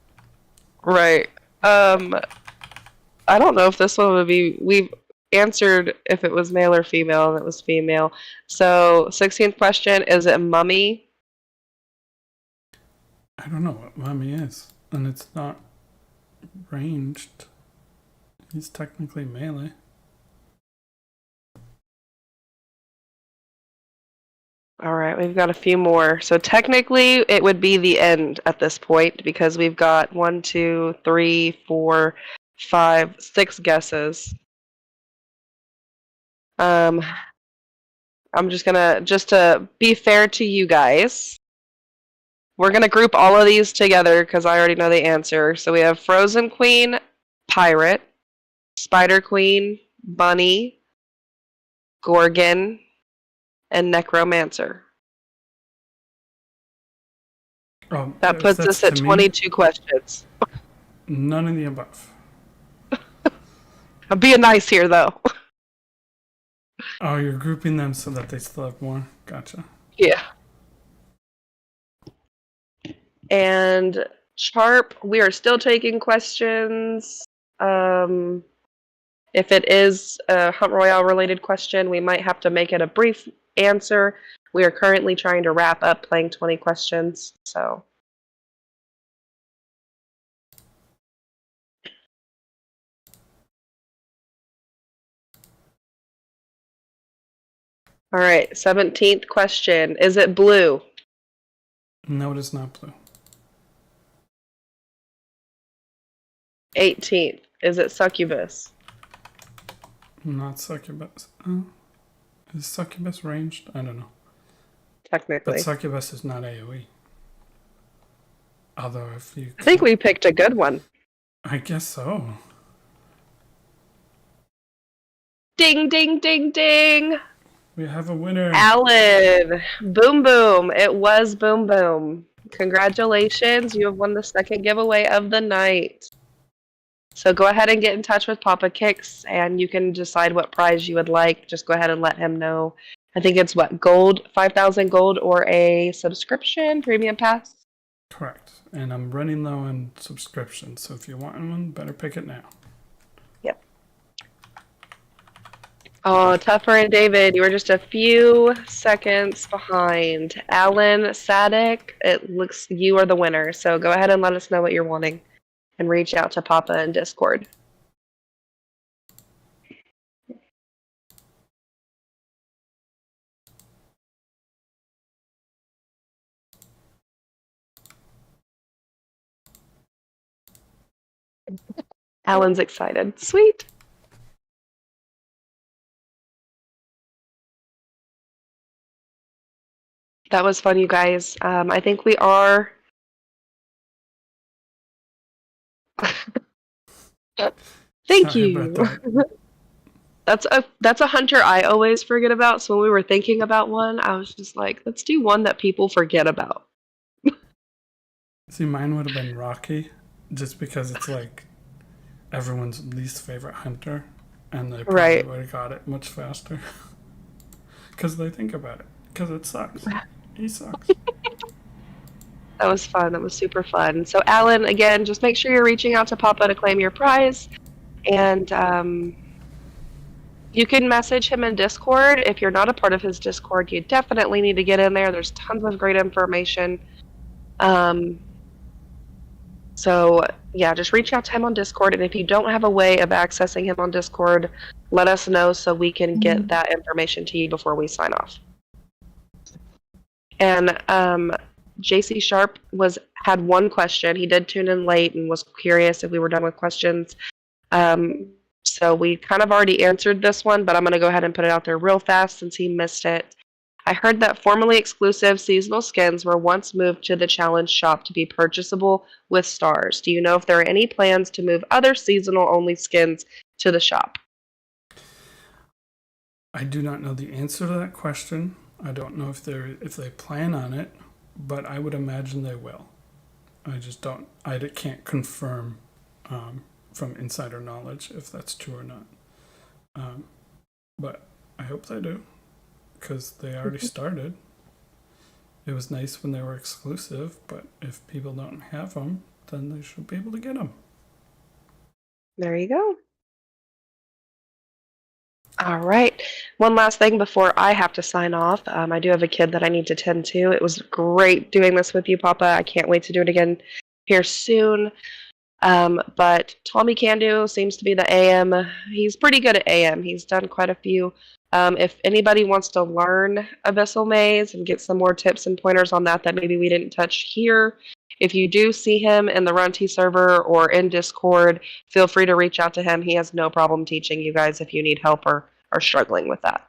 Right. I don't know if this one would be. answered if it was male or female, and it was female. So, 16th question, is it mummy? I don't know what mummy is, and it's not ranged. He's technically melee. All right, we've got a few more. So technically, it would be the end at this point because we've got 1, 2, 3, 4, 5, 6 guesses. I'm just to be fair to you guys, we're gonna group all of these together because I already know the answer. So we have Frozen Queen, Pirate, Spider Queen, Bunny, Gorgon, and Necromancer. That puts us at 22 questions. None of the above. I'm being nice here, though. Oh, you're grouping them so that they still have more? Gotcha. Yeah. And Sharp, we are still taking questions. If it is a Hunt Royale related question, we might have to make it a brief answer. We are currently trying to wrap up playing 20 questions, so. All right, 17th question. Is it blue? No, it is not blue. 18th. Is it succubus? Not succubus. Oh. Is succubus ranged? I don't know. Technically. But succubus is not AoE. Although if you... I think we picked a good one. I guess so. Ding, ding, ding, ding. We have a winner. Alan. Boom, boom. It was Boom, boom. Congratulations. You have won the second giveaway of the night. So go ahead and get in touch with Papa Kicks, and you can decide what prize you would like. Just go ahead and let him know. I think it's what, gold, 5,000 gold, or a subscription, premium pass? Correct. And I'm running low on subscriptions, so if you want one, better pick it now. Yep. Oh, Tuffer and David, you were just a few seconds behind. Alan Sadek, it looks you are the winner. So go ahead and let us know what you're wanting. And reach out to Papa in Discord. Alan's excited. Sweet. That was fun, you guys. I think we are... Thank Sorry you. about that. That's a hunter I always forget about. So when we were thinking about one, I was just like, let's do one that people forget about. See, mine would have been Rocky, just because it's like everyone's least favorite hunter, and they probably would have got it much faster. Because they think about it. Because it sucks. He sucks. That was fun. That was super fun. So, Alan, again, just make sure you're reaching out to Papa to claim your prize. And you can message him in Discord. If you're not a part of his Discord, you definitely need to get in there. There's tons of great information. So, yeah, just reach out to him on Discord. And if you don't have a way of accessing him on Discord, let us know so we can get that information to you before we sign off. And JC Sharp had one question. He did tune in late and was curious if we were done with questions. So we kind of already answered this one, but I'm going to go ahead and put it out there real fast since he missed it. I heard that formerly exclusive seasonal skins were once moved to the challenge shop to be purchasable with stars. Do you know if there are any plans to move other seasonal only skins to the shop? I do not know the answer to that question. I don't know if they plan on it, but I would imagine they will. I can't confirm from insider knowledge if that's true or not. But I hope they do, because they already started. It was nice when they were exclusive, but if people don't have them, then they should be able to get them. There you go. All right. One last thing before I have to sign off. I do have a kid that I need to tend to. It was great doing this with you, Papa. I can't wait to do it again here soon. But Tommy Candu seems to be the AM. He's pretty good at AM. He's done quite a few. If anybody wants to learn Abyssal Maze and get some more tips and pointers on that maybe we didn't touch here, if you do see him in the Runty server or in Discord, feel free to reach out to him. He has no problem teaching you guys if you need help or are struggling with that.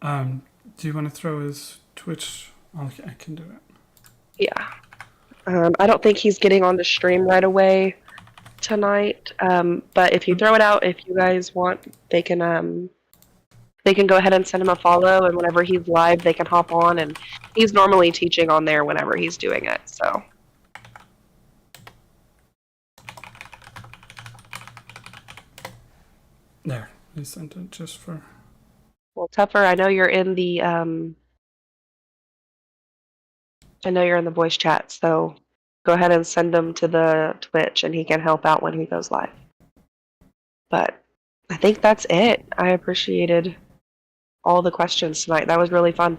Do you want to throw his Twitch? I can do it. Yeah. I don't think he's getting on the stream right away tonight. But if you throw it out, if you guys want, they can go ahead and send him a follow, and whenever he's live, they can hop on, and he's normally teaching on there whenever he's doing it. So. There, I sent it just for. Well, Tupper, I know you're in the voice chat, so go ahead and send him to the Twitch, and he can help out when he goes live. But I think that's it. I appreciated all the questions tonight. That was really fun.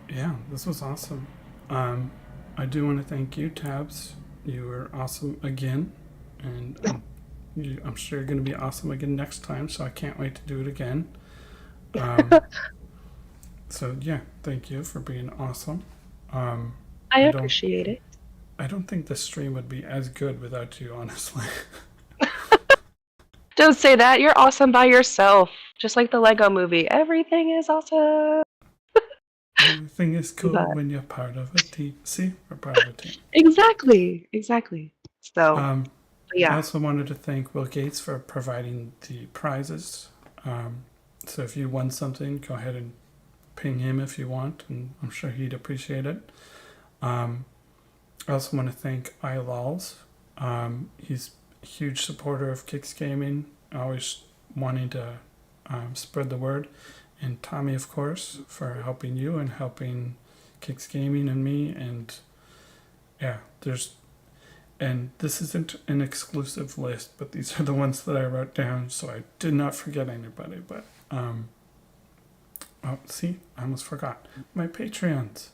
Yeah, this was awesome. I do want to thank you, Tabs. You were awesome again, and I'm sure you're going to be awesome again next time, so I can't wait to do it again. So yeah, thank you for being awesome. I appreciate it. I don't think the stream would be as good without you, honestly. Don't say that. You're awesome by yourself. Just like the Lego movie. Everything is awesome. Everything is cool when you're part of a team. See? We're part of a team. Exactly. So, yeah. I also wanted to thank Will Gates for providing the prizes. So if you won something, go ahead and ping him if you want, and I'm sure he'd appreciate it. I also want to thank iLols. He's a huge supporter of Kicks Gaming, always wanting to spread the word. And Tommy, of course, for helping you and helping Kicks Gaming and me. And yeah, and this isn't an exclusive list, but these are the ones that I wrote down, so I did not forget anybody. But oh, see, I almost forgot. My Patreons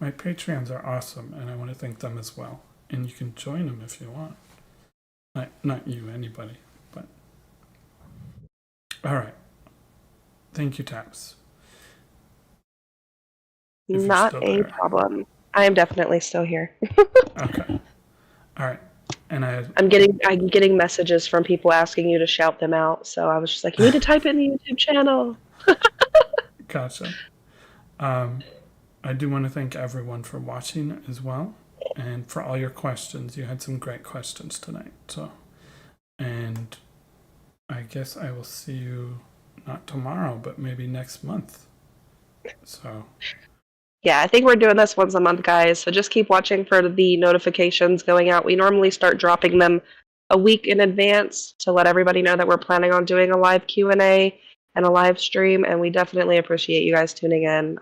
are awesome, and I want to thank them as well. And you can join them if you want. Not you, anybody, but all right. Thank you, Taps. Not a problem. I am definitely still here. Okay. All right. And I'm getting messages from people asking you to shout them out, so I was just like, you need to type it in the YouTube channel. Gotcha. I do want to thank everyone for watching as well, and for all your questions. You had some great questions tonight. So, and I guess I will see you not tomorrow, but maybe next month. So. Yeah, I think we're doing this once a month, guys. So just keep watching for the notifications going out. We normally start dropping them a week in advance to let everybody know that we're planning on doing a live Q&A and a live stream, and we definitely appreciate you guys tuning in.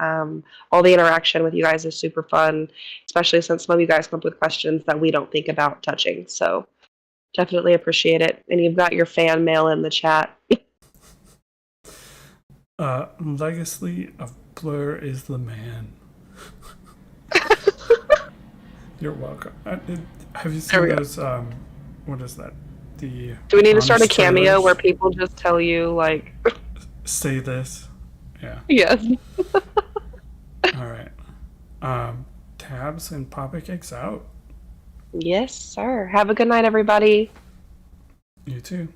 All the interaction with you guys is super fun, especially since some of you guys come up with questions that we don't think about touching. So definitely appreciate it. And you've got your fan mail in the chat. Legacy of Blur is the man. You're welcome. Have you seen those? What is that? Do we need to start a cameo where people just tell you, like, say this? Yeah. Yes. All right. Tabs and Papa Cakes out. Yes, sir. Have a good night, everybody. You too.